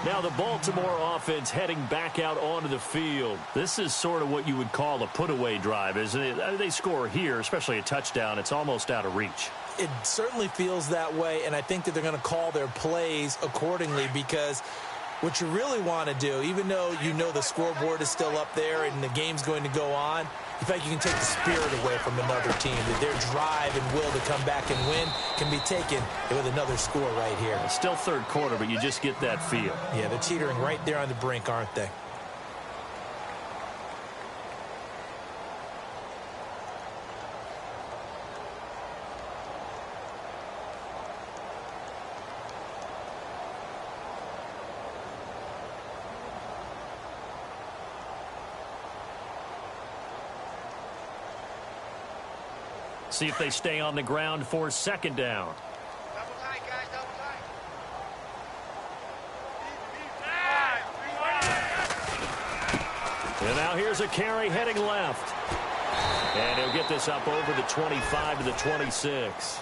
Now the Baltimore offense heading back out onto the field. This is sort of what you would call a put-away drive, isn't it? They score here, especially a touchdown. It's almost out of reach. It certainly feels that way, and I think that they're going to call their plays accordingly because what you really want to do, even though you know the scoreboard is still up there and the game's going to go on, in fact, you can take the spirit away from another team. That their drive and will to come back and win can be taken with another score right here. It's still third quarter, but you just get that feel. Yeah, they're teetering right there on the brink, aren't they? See if they stay on the ground for second down. Double tight, guys, double tight. And now here's a carry heading left. And he'll get this up over the 25 to the 26.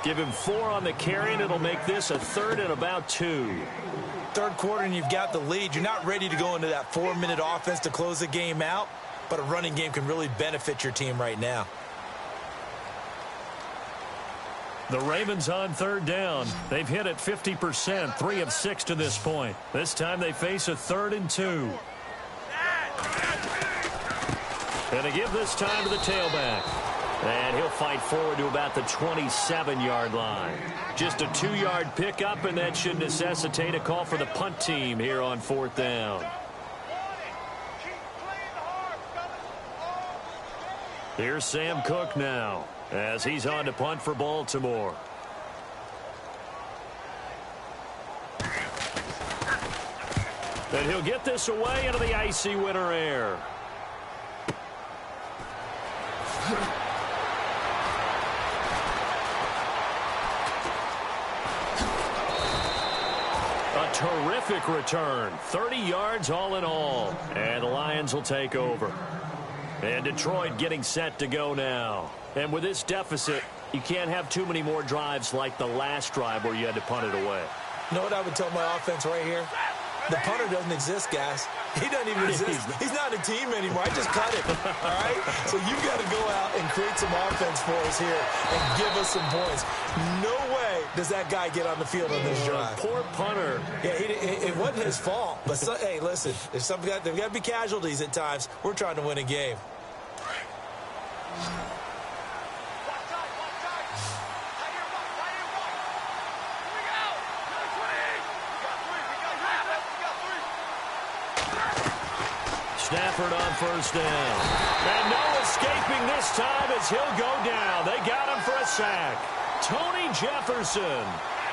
Give him 4 on the carry, and it'll make this a 3rd and about 2. Third quarter, and you've got the lead. You're not ready to go into that 4-minute offense to close the game out, but a running game can really benefit your team right now. The Ravens on third down. They've hit it 50%, 3 of 6 to this point. This time they face a 3rd and 2. And they give this time to the tailback. And he'll fight forward to about the 27-yard line. Just a 2-yard pickup, and that should necessitate a call for the punt team here on 4th down. Here's Sam Cook now, as he's on to punt for Baltimore. And he'll get this away into the icy winter air. A terrific return. 30 yards all in all. And the Lions will take over. And Detroit getting set to go now. And with this deficit, you can't have too many more drives like the last drive where you had to punt it away. You know what I would tell my offense right here? The punter doesn't exist, guys. He doesn't even exist. He's not a team anymore. I just cut it, all right? So you've got to go out and create some offense for us here and give us some points. No way does that guy get on the field on this drive. Poor punter. Yeah, it wasn't his fault. But, hey, listen, there's got to be casualties at times. We're trying to win a game. Stafford on first down. And no escaping this time as he'll go down. They got him for a sack. Tony Jefferson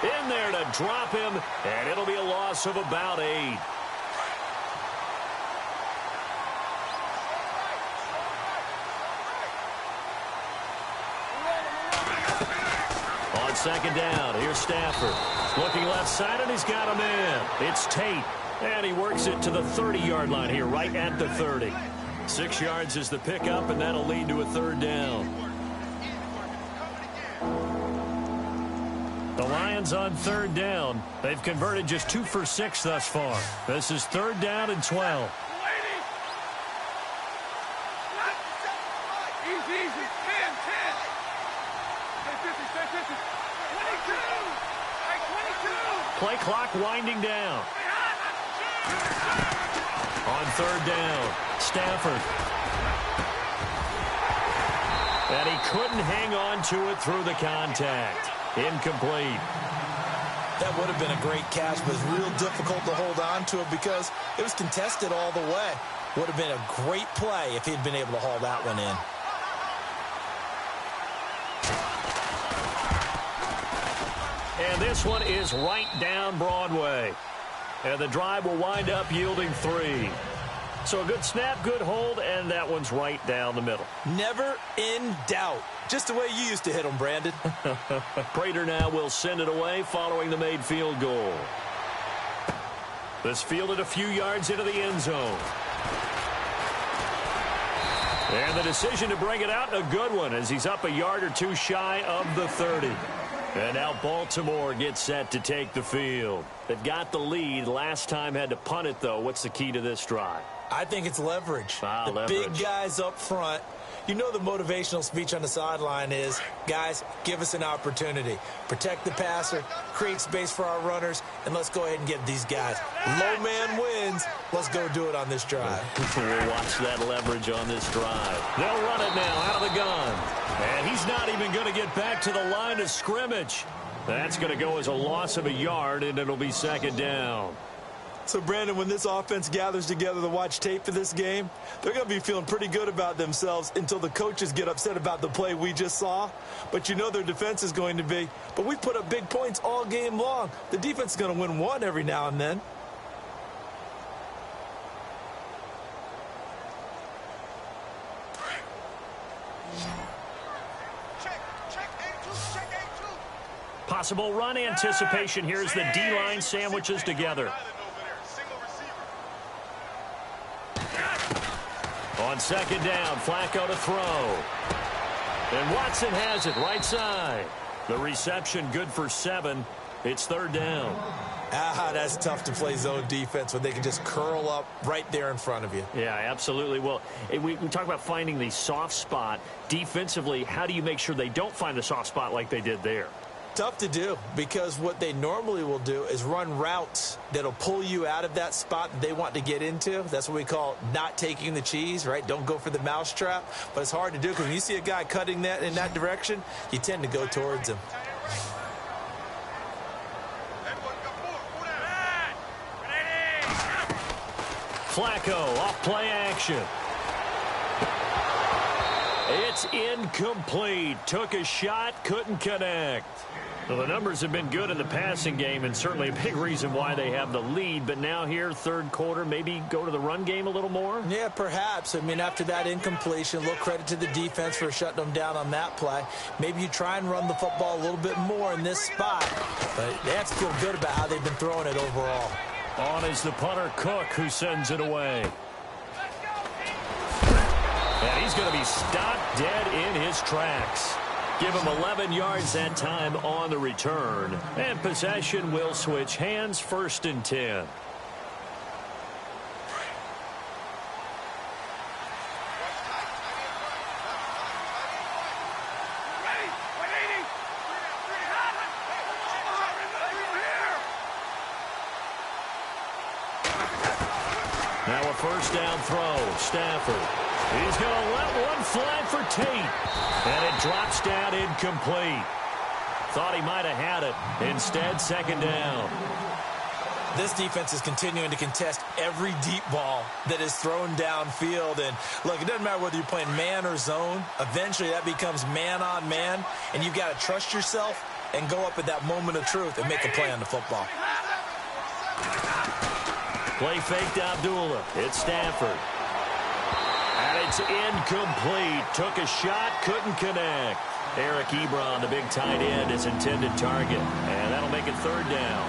in there to drop him, and it'll be a loss of about 8. On second down, here's Stafford. Looking left side, and he's got him in. It's Tate. And he works it to the 30-yard line here, right at the 30. 6 yards is the pickup, and that'll lead to a 3rd down. The Lions on 3rd down. They've converted just 2 for 6 thus far. This is 3rd down and 12. Play clock winding down. On 3rd down, Stafford. And he couldn't hang on to it through the contact. Incomplete. That would have been a great catch, but it's real difficult to hold on to it because it was contested all the way. Would have been a great play if he'd been able to haul that one in. And this one is right down Broadway. And the drive will wind up yielding 3. So a good snap, good hold, and that one's right down the middle. Never in doubt. Just the way you used to hit them, Brandon. Prater now will send it away following the made field goal. This fielded a few yards into the end zone. And the decision to bring it out, a good one, as he's up a yard or two shy of the 30. And now Baltimore gets set to take the field. They've got the lead. Last time had to punt it, though. What's the key to this drive? I think it's leverage. Leverage. Big guys up front. You know the motivational speech on the sideline is, guys, give us an opportunity. Protect the passer, create space for our runners, and let's go ahead and get these guys. Low man wins. Let's go do it on this drive. We'll watch that leverage on this drive. They'll run it now out of the gun. And he's not even going to get back to the line of scrimmage. That's going to go as a loss of a yard, and it'll be second down. So, Brandon, when this offense gathers together to watch tape for this game, they're going to be feeling pretty good about themselves until the coaches get upset about the play we just saw. But you know their defense is going to be, but we put up big points all game long. The defense is going to win one every now and then. Possible run anticipation. Here's the D-line sandwiches together. On second down, Flacco to throw. And Watson has it right side. The reception good for 7. It's third down. That's tough to play zone defense when they can just curl up right there in front of you. Yeah, absolutely. Well, we talk about finding the soft spot. Defensively, how do you make sure they don't find the soft spot like they did there? Tough to do, because what they normally will do is run routes that'll pull you out of that spot that they want to get into. That's what we call not taking the cheese, right? Don't go for the mousetrap. But it's hard to do because when you see a guy cutting that in that direction, you tend to go towards him. Flacco off play action. It's incomplete. Took a shot, couldn't connect. Well, the numbers have been good in the passing game, and certainly a big reason why they have the lead. But now here, third quarter, maybe go to the run game a little more? Yeah, perhaps. I mean, after that incompletion, a little credit to the defense for shutting them down on that play. Maybe you try and run the football a little bit more in this spot. But they have to feel good about how they've been throwing it overall. On is the punter, Cook, who sends it away. And he's going to be stopped dead in his tracks. Give him 11 yards that time on the return. And possession will switch hands, 1st and 10. Now a first down throw. Stafford. He's going to let one fly for Tate. And it drops down incomplete. Thought he might have had it. Instead, second down. This defense is continuing to contest every deep ball that is thrown downfield. And, look, it doesn't matter whether you're playing man or zone. Eventually, that becomes man on man. And you've got to trust yourself and go up at that moment of truth and make a play on the football. Play fake to Abdullah. It's Stafford. And it's incomplete. Took a shot, couldn't connect. Eric Ebron, the big tight end, is intended target. And that'll make it third down.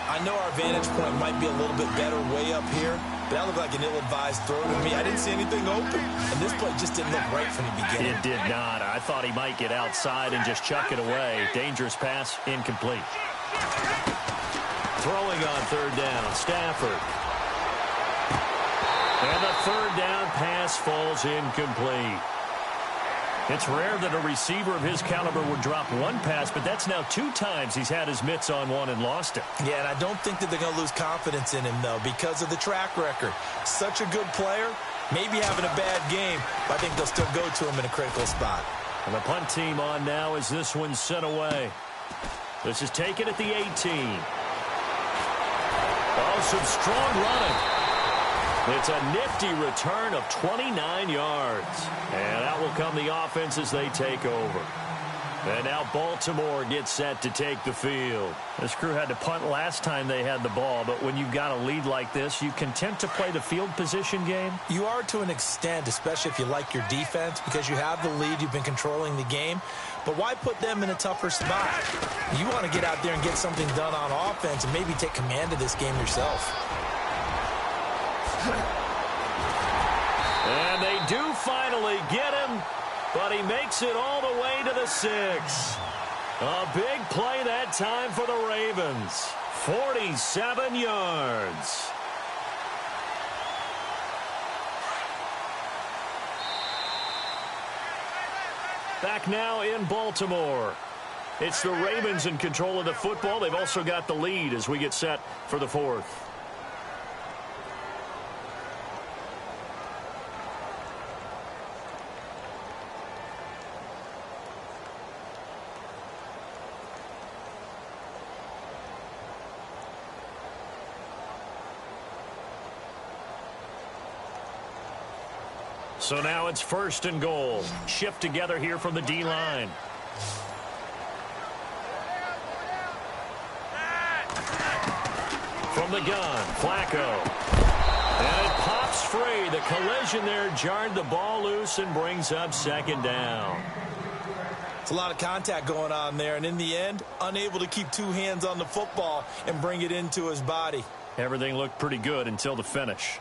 I know our vantage point might be a little bit better way up here, but that looked like an ill-advised throw to me. I didn't see anything open, and this play just didn't look right from the beginning. It did not. I thought he might get outside and just chuck it away. Dangerous pass, incomplete. Throwing on third down, Stafford. And the third down pass falls incomplete. It's rare that a receiver of his caliber would drop one pass, but that's now 2 times he's had his mitts on one and lost it. Yeah, and I don't think that they're going to lose confidence in him, though, because of the track record. Such a good player, maybe having a bad game, but I think they'll still go to him in a critical spot. And the punt team on now as this one's sent away. This is taken at the 18. Oh, some strong running. It's a nifty return of 29 yards. And out will come the offense as they take over. And now Baltimore gets set to take the field. This crew had to punt last time they had the ball, but when you've got a lead like this, you content to play the field position game? You are to an extent, especially if you like your defense, because you have the lead, you've been controlling the game. But why put them in a tougher spot? You want to get out there and get something done on offense and maybe take command of this game yourself. And they do finally get him, but he makes it all the way to the 6. A big play that time for the Ravens. 47 yards. Back now in Baltimore. It's the Ravens in control of the football. They've also got the lead as we get set for the 4th. So now it's 1st and goal. Shift together here from the D-line. From the gun, Flacco. And it pops free. The collision there jarred the ball loose and brings up 2nd down. It's a lot of contact going on there, and in the end, unable to keep 2 hands on the football and bring it into his body. Everything looked pretty good until the finish.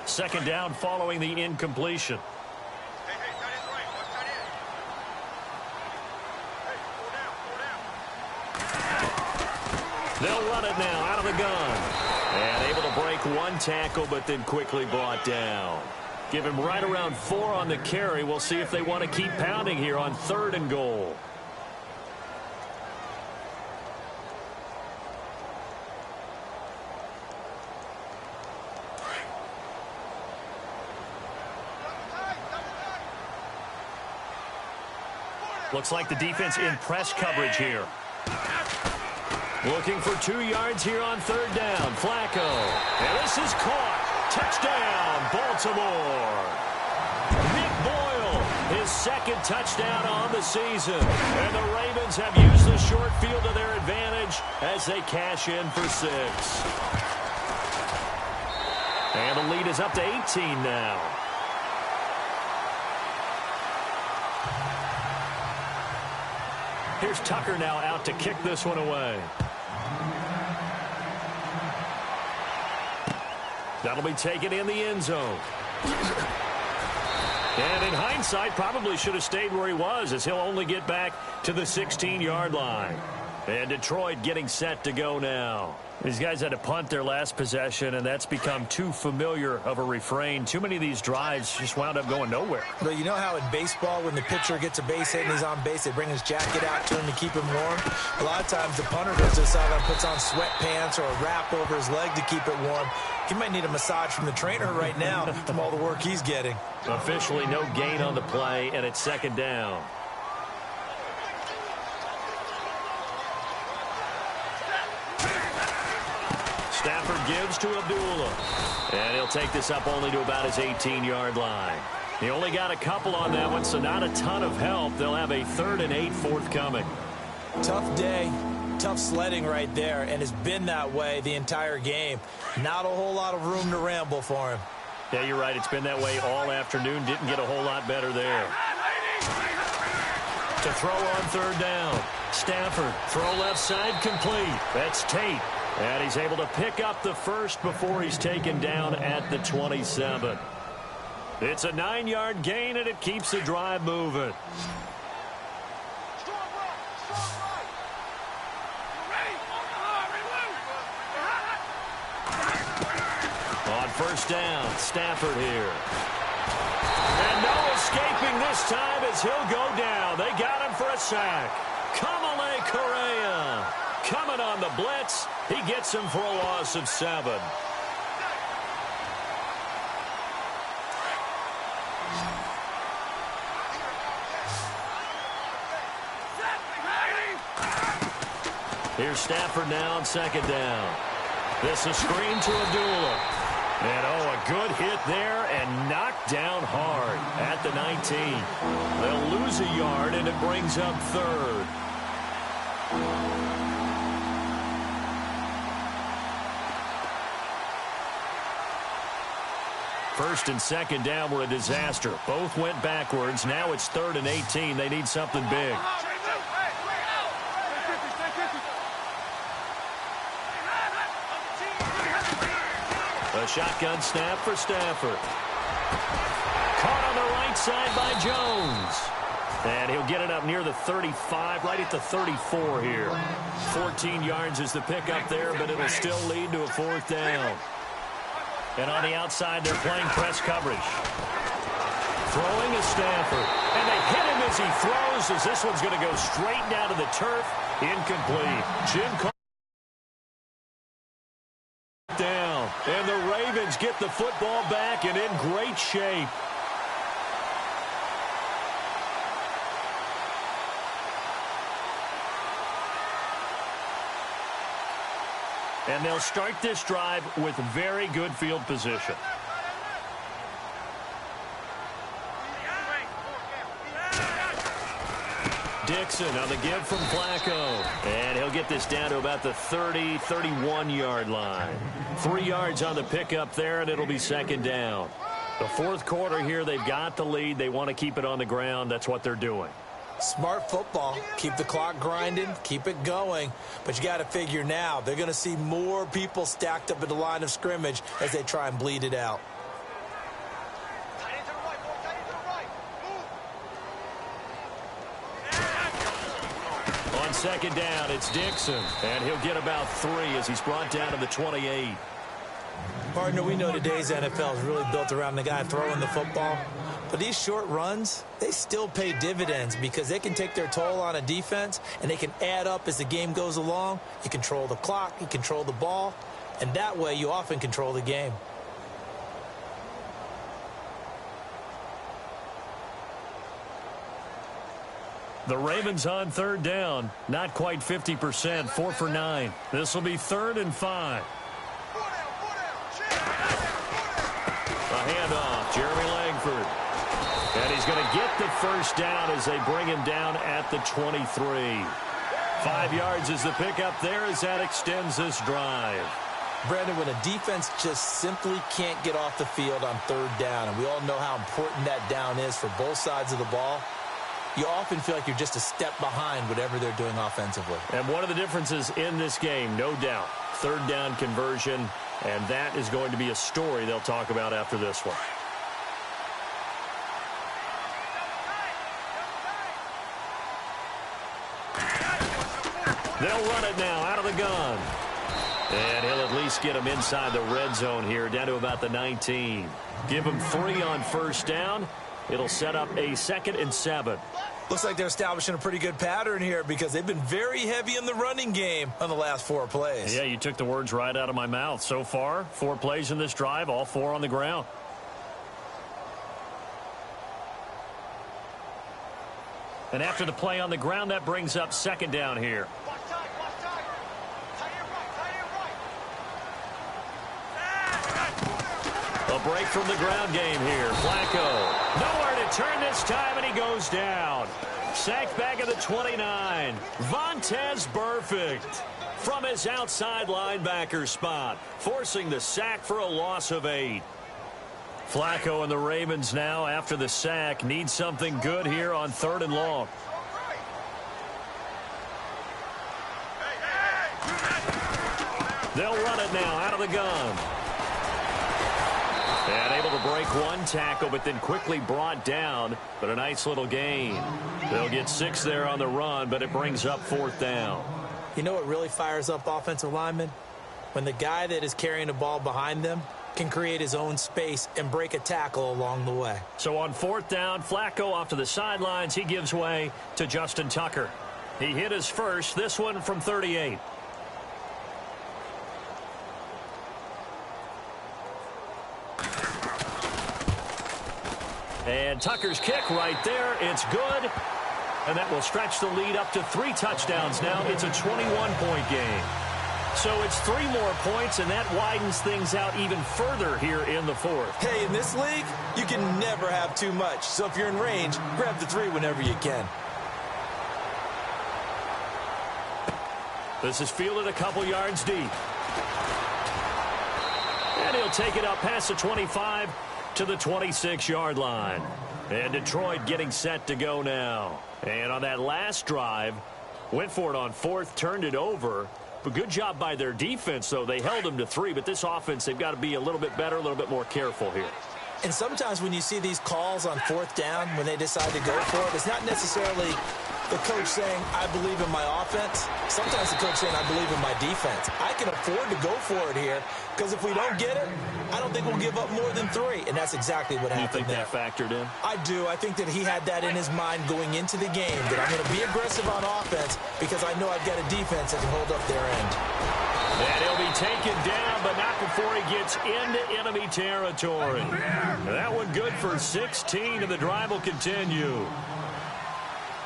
Second down following the incompletion. They'll run it now out of the gun. And able to break 1 tackle, but then quickly brought down. Give him right around 4 on the carry. We'll see if they want to keep pounding here on 3rd and goal. Looks like the defense in press coverage here. Looking for 2 yards here on 3rd down. Flacco. And this is caught. Touchdown, Baltimore. Nick Boyle, his 2nd touchdown on the season. And the Ravens have used the short field to their advantage as they cash in for 6. And the lead is up to 18 now. Here's Tucker now out to kick this one away. That'll be taken in the end zone. And in hindsight, probably should have stayed where he was, as he'll only get back to the 16-yard line. And Detroit getting set to go now. These guys had to punt their last possession, and that's become too familiar of a refrain. Too many of these drives just wound up going nowhere. But you know how in baseball, when the pitcher gets a base hit and he's on base, they bring his jacket out to him to keep him warm? A lot of times the punter does this out and puts on sweatpants or a wrap over his leg to keep it warm. He might need a massage from the trainer right now from all the work he's getting. Officially no gain on the play, and it's 2nd down. Stafford gives to Abdullah. And he'll take this up only to about his 18-yard line. He only got a couple on that one, so not a ton of help. They'll have a 3rd and 8 forthcoming. Tough day, tough sledding right there, and it's been that way the entire game. Not a whole lot of room to ramble for him. Yeah, you're right. It's been that way all afternoon. Didn't get a whole lot better there. To throw on 3rd down. Stafford, throw left side complete. That's Tate. And he's able to pick up the 1st before he's taken down at the 27. It's a 9-yard gain, and it keeps the drive moving. On 1st down, Stafford here. And no escaping this time as he'll go down. They got him for a sack. Kamale Correa coming on the blitz. He gets him for a loss of 7. Here's Stafford now on second down. This is screen to Abdullah. And, a good hit there and knocked down hard at the 19. They'll lose a yard, and it brings up third. First and second down were a disaster. Both went backwards. Now it's 3rd and 18. They need something big. A shotgun snap for Stafford. Caught on the right side by Jones. And he'll get it up near the 35, right at the 34 here. 14 yards is the pickup there, but it'll still lead to a 4th down. And on the outside, they're playing press coverage. Throwing is Stafford. And they hit him as he throws, as this one's going to go straight down to the turf. Incomplete. Jim called down. And the Ravens get the football back and in great shape. And they'll start this drive with very good field position. Dixon on the give from Flacco. And he'll get this down to about the 30, 31-yard line. 3 yards on the pickup there, and it'll be second down. The 4th quarter here, they've got the lead. They want to keep it on the ground. That's what they're doing. Smart football. Keep the clock grinding. Keep it going. But you got to figure now, they're going to see more people stacked up at the line of scrimmage as they try and bleed it out. On second down, it's Dixon. And he'll get about 3 as he's brought down to the 28. Partner, we know today's NFL is really built around the guy throwing the football. But these short runs, they still pay dividends because they can take their toll on a defense and they can add up as the game goes along. You control the clock, you control the ball, and that way you often control the game. The Ravens on 3rd down. Not quite 50%, 4 for 9. This will be 3rd and 5. A handoff, Jeremy Langford. And he's going to get the first down as they bring him down at the 23. 5 yards is the pickup there as that extends this drive. Brandon, when a defense just simply can't get off the field on 3rd down, and we all know how important that down is for both sides of the ball, you often feel like you're just a step behind whatever they're doing offensively. And one of the differences in this game, no doubt, 3rd down conversion, and that is going to be a story they'll talk about after this one. They'll run it now out of the gun. And he'll at least get him inside the red zone here, down to about the 19. Give him 3 on 1st down. It'll set up a 2nd and 7. Looks like they're establishing a pretty good pattern here because they've been very heavy in the running game on the last 4 plays. Yeah, you took the words right out of my mouth. So far, 4 plays in this drive, all 4 on the ground. And after the play on the ground, that brings up 2nd down here. A break from the ground game here. Flacco. Nowhere to turn this time, and he goes down. Sacked back at the 29. Vontaze Burfict from his outside linebacker spot, forcing the sack for a loss of 8. Flacco and the Ravens now, after the sack, need something good here on 3rd and long. They'll run it now out of the gun. And able to break 1 tackle, but then quickly brought down. But a nice little gain. They'll get 6 there on the run, but it brings up 4th down. You know what really fires up offensive linemen? When the guy that is carrying the ball behind them can create his own space and break a tackle along the way. So on 4th down, Flacco off to the sidelines. He gives way to Justin Tucker. He hit his first, this one from 38. And Tucker's kick right there. It's good. And that will stretch the lead up to 3 touchdowns now. It's a 21-point game. So it's 3 more points, and that widens things out even further here in the 4th. Hey, in this league, you can never have too much. So if you're in range, grab the 3 whenever you can. This is fielded a couple yards deep. And he'll take it up past the 25 to the 26-yard line. And Detroit getting set to go now. And on that last drive, went for it on 4th, turned it over. But good job by their defense, though. They held them to 3, but this offense, they've got to be a little bit better, a little bit more careful here. And sometimes when you see these calls on 4th down, when they decide to go for it, it's not necessarily the coach saying, I believe in my offense. Sometimes the coach saying, I believe in my defense. I can afford to go for it here, because if we don't get it, I don't think we'll give up more than 3. And that's exactly what happened there. You think that factored in? I do. I think that he had that in his mind going into the game, that I'm going to be aggressive on offense because I know I've got a defense that can hold up their end. And he'll be taken down, but not before he gets into enemy territory. That one good for 16, and the drive will continue.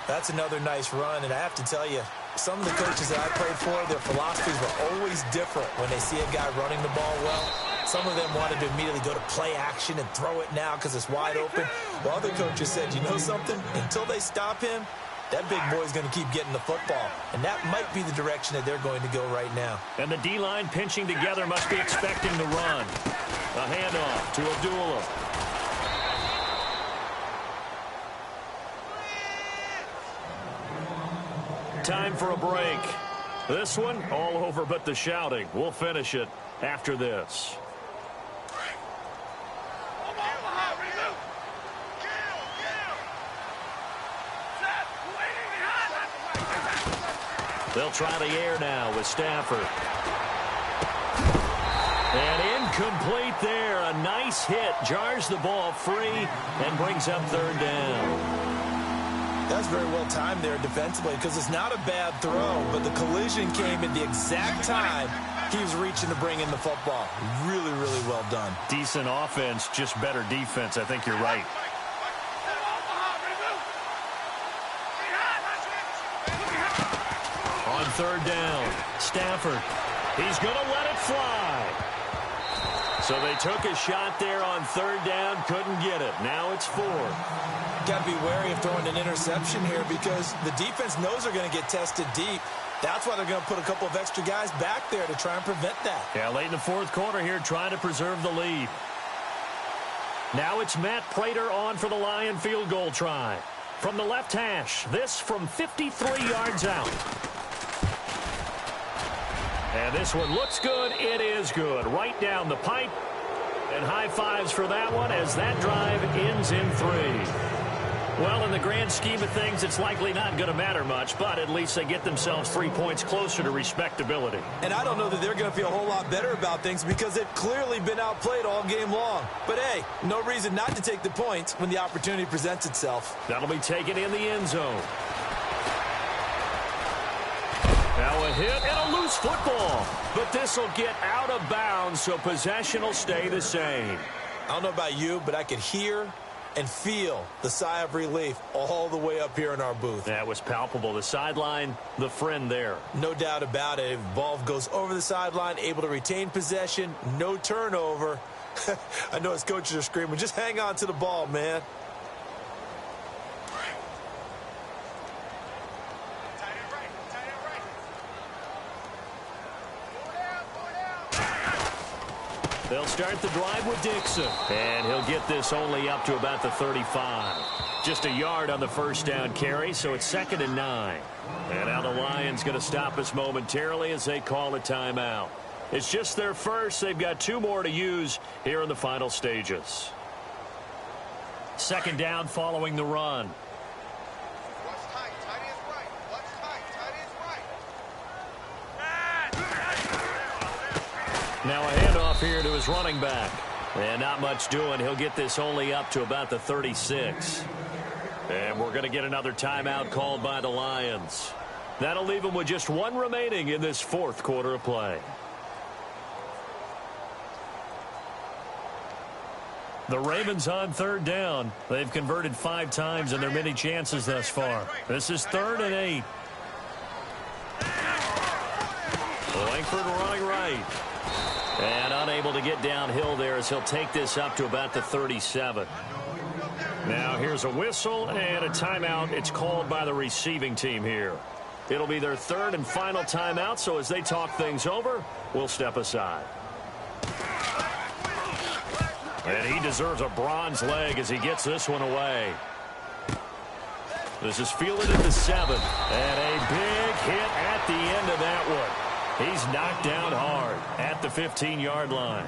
That's another nice run, and I have to tell you, some of the coaches that I played for, their philosophies were always different when they see a guy running the ball well. Some of them wanted to immediately go to play action and throw it now because it's wide open. While other coaches said, you know something? Until they stop him, that big boy's going to keep getting the football. And that might be the direction that they're going to go right now. And the D-line pinching together must be expecting the run. A handoff to Abdullah. Time for a break. This one, all over but the shouting. We'll finish it after this. They'll try the air now with Stafford. And incomplete there. A nice hit. Jars the ball free and brings up 3rd down. That's very well timed there defensively because it's not a bad throw, but the collision came at the exact time he was reaching to bring in the football. Really, really well done. Decent offense, just better defense. I think you're right. On 3rd down, Stafford. He's going to let it fly. So they took a shot there on 3rd down, couldn't get it. Now it's 4th. Got to be wary of throwing an interception here because the defense knows they're going to get tested deep. That's why they're going to put a couple of extra guys back there to try and prevent that. Yeah, late in the 4th quarter here, trying to preserve the lead. Now it's Matt Prater on for the Lion field goal try. From the left hash, this from 53 yards out. And this one looks good. It is good. Right down the pipe. And high fives for that one as that drive ends in 3. Well, in the grand scheme of things, it's likely not going to matter much, but at least they get themselves 3 points closer to respectability. And I don't know that they're going to feel a whole lot better about things because they've clearly been outplayed all game long. But, hey, no reason not to take the points when the opportunity presents itself. That'll be taken in the end zone. Now a hit and a loose football. But this will get out of bounds, so possession will stay the same. I don't know about you, but I could hear and feel the sigh of relief all the way up here in our booth. That was palpable. The sideline, the friend there. No doubt about it. If the ball goes over the sideline, able to retain possession, no turnover. I know his coaches are screaming, just hang on to the ball, man. They'll start the drive with Dixon. And he'll get this only up to about the 35. Just a yard on the 1st down carry, so it's 2nd and 9. And now the Lions going to stop us momentarily as they call a timeout. It's just their first. They've got 2 more to use here in the final stages. 2nd down following the run. Now a handoff here to his running back. And not much doing. He'll get this only up to about the 36. And we're going to get another timeout called by the Lions. That'll leave them with just 1 remaining in this 4th quarter of play. The Ravens on third down. They've converted 5 times in their many chances thus far. This is 3rd and 8. Langford running right. And unable to get downhill there as he'll take this up to about the 37. Now here's a whistle and a timeout. It's called by the receiving team here. It'll be their 3rd and final timeout, so as they talk things over, we'll step aside. And he deserves a bronze leg as he gets this one away. This is fielded at the 7. And a big hit at the end of that one. He's knocked down hard at the 15-yard line.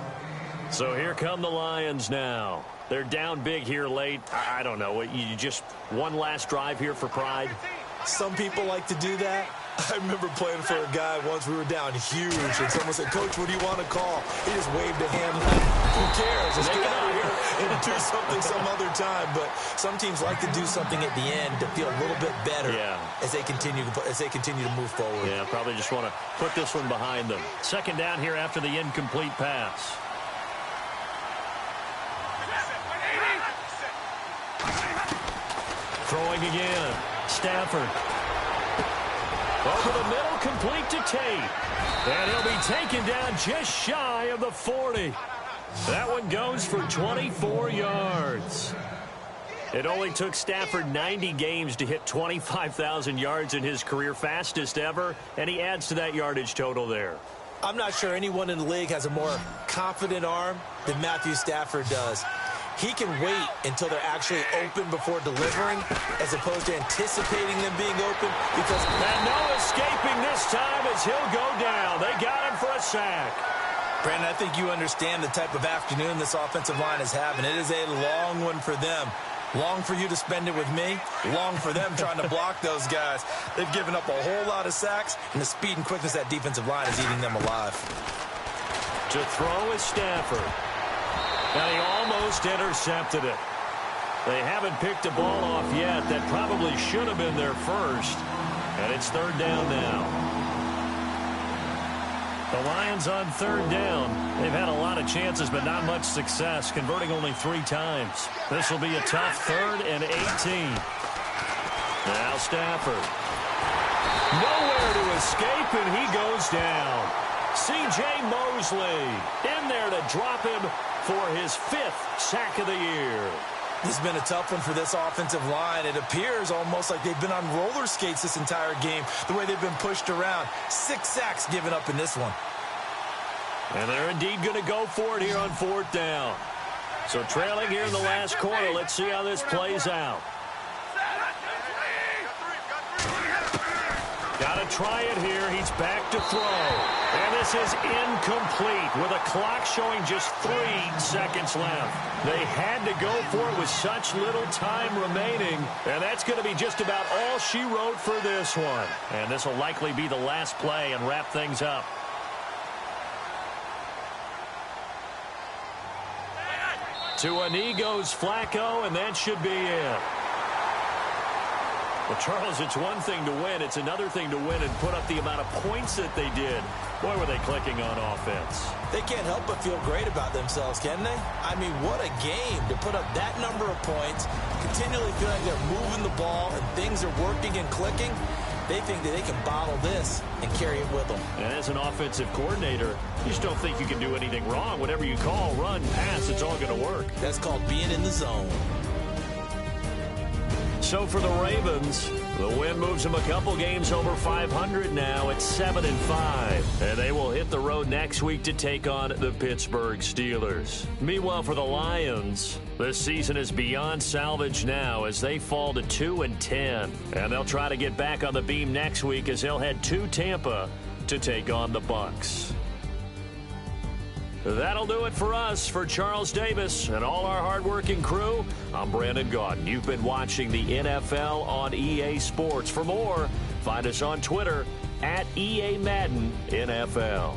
So here come the Lions now. They're down big here late. I don't know. You just one last drive here for pride? Some people like to do that. I remember playing for a guy once. We were down huge, and someone said, "Coach, what do you want to call?" He just waved a hand like, "Who cares? Let's get out of here and do something some other time." But some teams like to do something at the end to feel a little bit better as they continue to move forward. Yeah, probably just want to put this one behind them. 2nd down here after the incomplete pass. Throwing again. Stafford. Over the middle, complete to Tate. And he'll be taken down just shy of the 40. That one goes for 24 yards. It only took Stafford 90 games to hit 25,000 yards in his career, fastest ever, and he adds to that yardage total there. I'm not sure anyone in the league has a more confident arm than Matthew Stafford does. He can wait until they're actually open before delivering as opposed to anticipating them being open because... And no escaping this time as he'll go down. They got him for a sack. Brandon, I think you understand the type of afternoon this offensive line is having. It is a long one for them. Long for you to spend it with me. Long for them trying to block those guys. They've given up a whole lot of sacks, and the speed and quickness of that defensive line is eating them alive. To throw is Stafford. Now he almost intercepted it. They haven't picked a ball off yet. That probably should have been their first. And it's 3rd down now. The Lions on 3rd down. They've had a lot of chances, but not much success, converting only 3 times. This will be a tough 3rd and 18. Now Stafford. Nowhere to escape, and he goes down. C.J. Mosley in there to drop him for his 5th sack of the year. This has been a tough one for this offensive line. It appears almost like they've been on roller skates this entire game, the way they've been pushed around. 6 sacks given up in this one. And they're indeed going to go for it here on 4th down. So trailing here in the last quarter, let's see how this plays out. Got to try it here. He's back to throw. And this is incomplete with a clock showing just 3 seconds left. They had to go for it with such little time remaining. And that's going to be just about all she wrote for this one. And this will likely be the last play and wrap things up. To a knee goes Flacco, and that should be it. Well, Charles, it's one thing to win. It's another thing to win and put up the amount of points that they did. Boy, were they clicking on offense. They can't help but feel great about themselves, can they? I mean, what a game to put up that number of points, continually feel like they're moving the ball and things are working and clicking. They think that they can bottle this and carry it with them. And as an offensive coordinator, you just don't think you can do anything wrong. Whatever you call, run, pass, it's all going to work. That's called being in the zone. So for the Ravens, the win moves them a couple games over 500 now at 7-5. And they will hit the road next week to take on the Pittsburgh Steelers. Meanwhile, for the Lions, this season is beyond salvage now as they fall to 2-10. And they'll try to get back on the beam next week as they'll head to Tampa to take on the Bucs. That'll do it for us. For Charles Davis and all our hardworking crew, I'm Brandon Gaudin. You've been watching the NFL on EA Sports. For more, find us on Twitter at EA Madden NFL.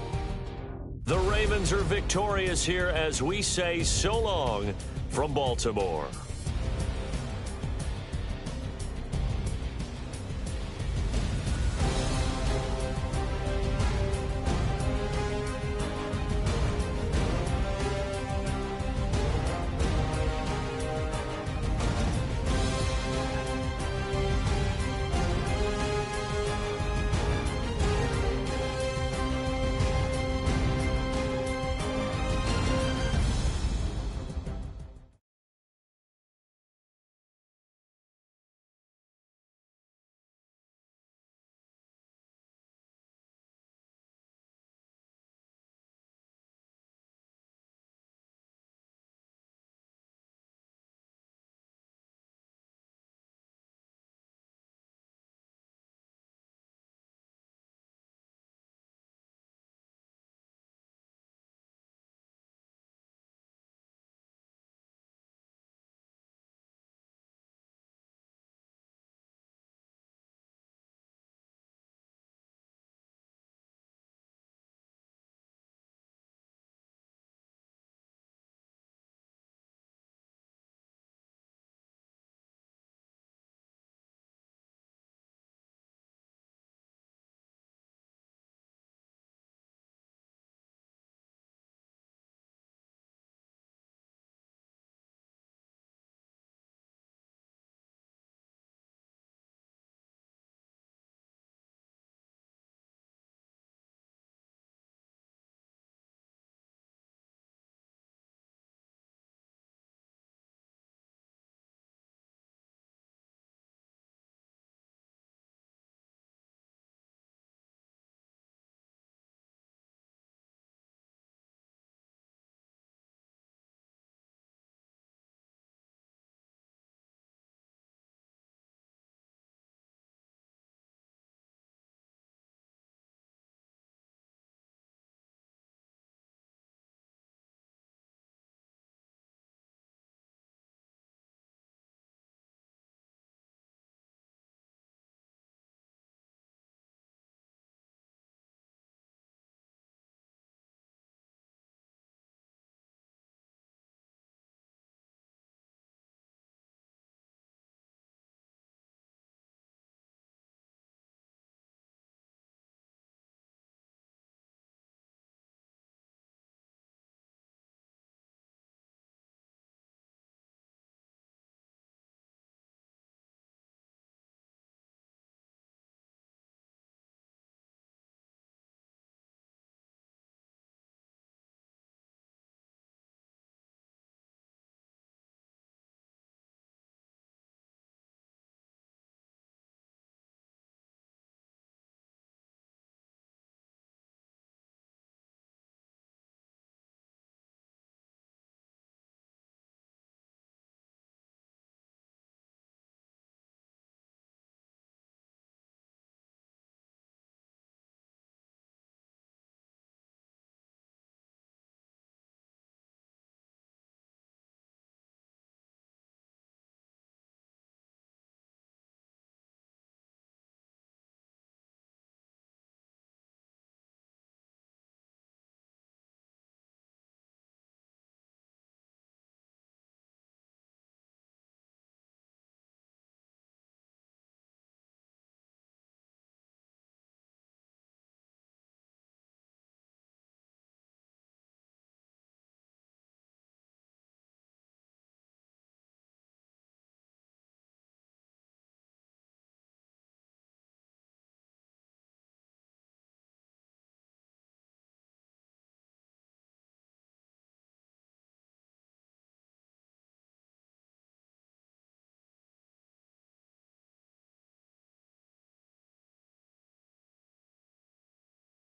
The Ravens are victorious here as we say so long from Baltimore.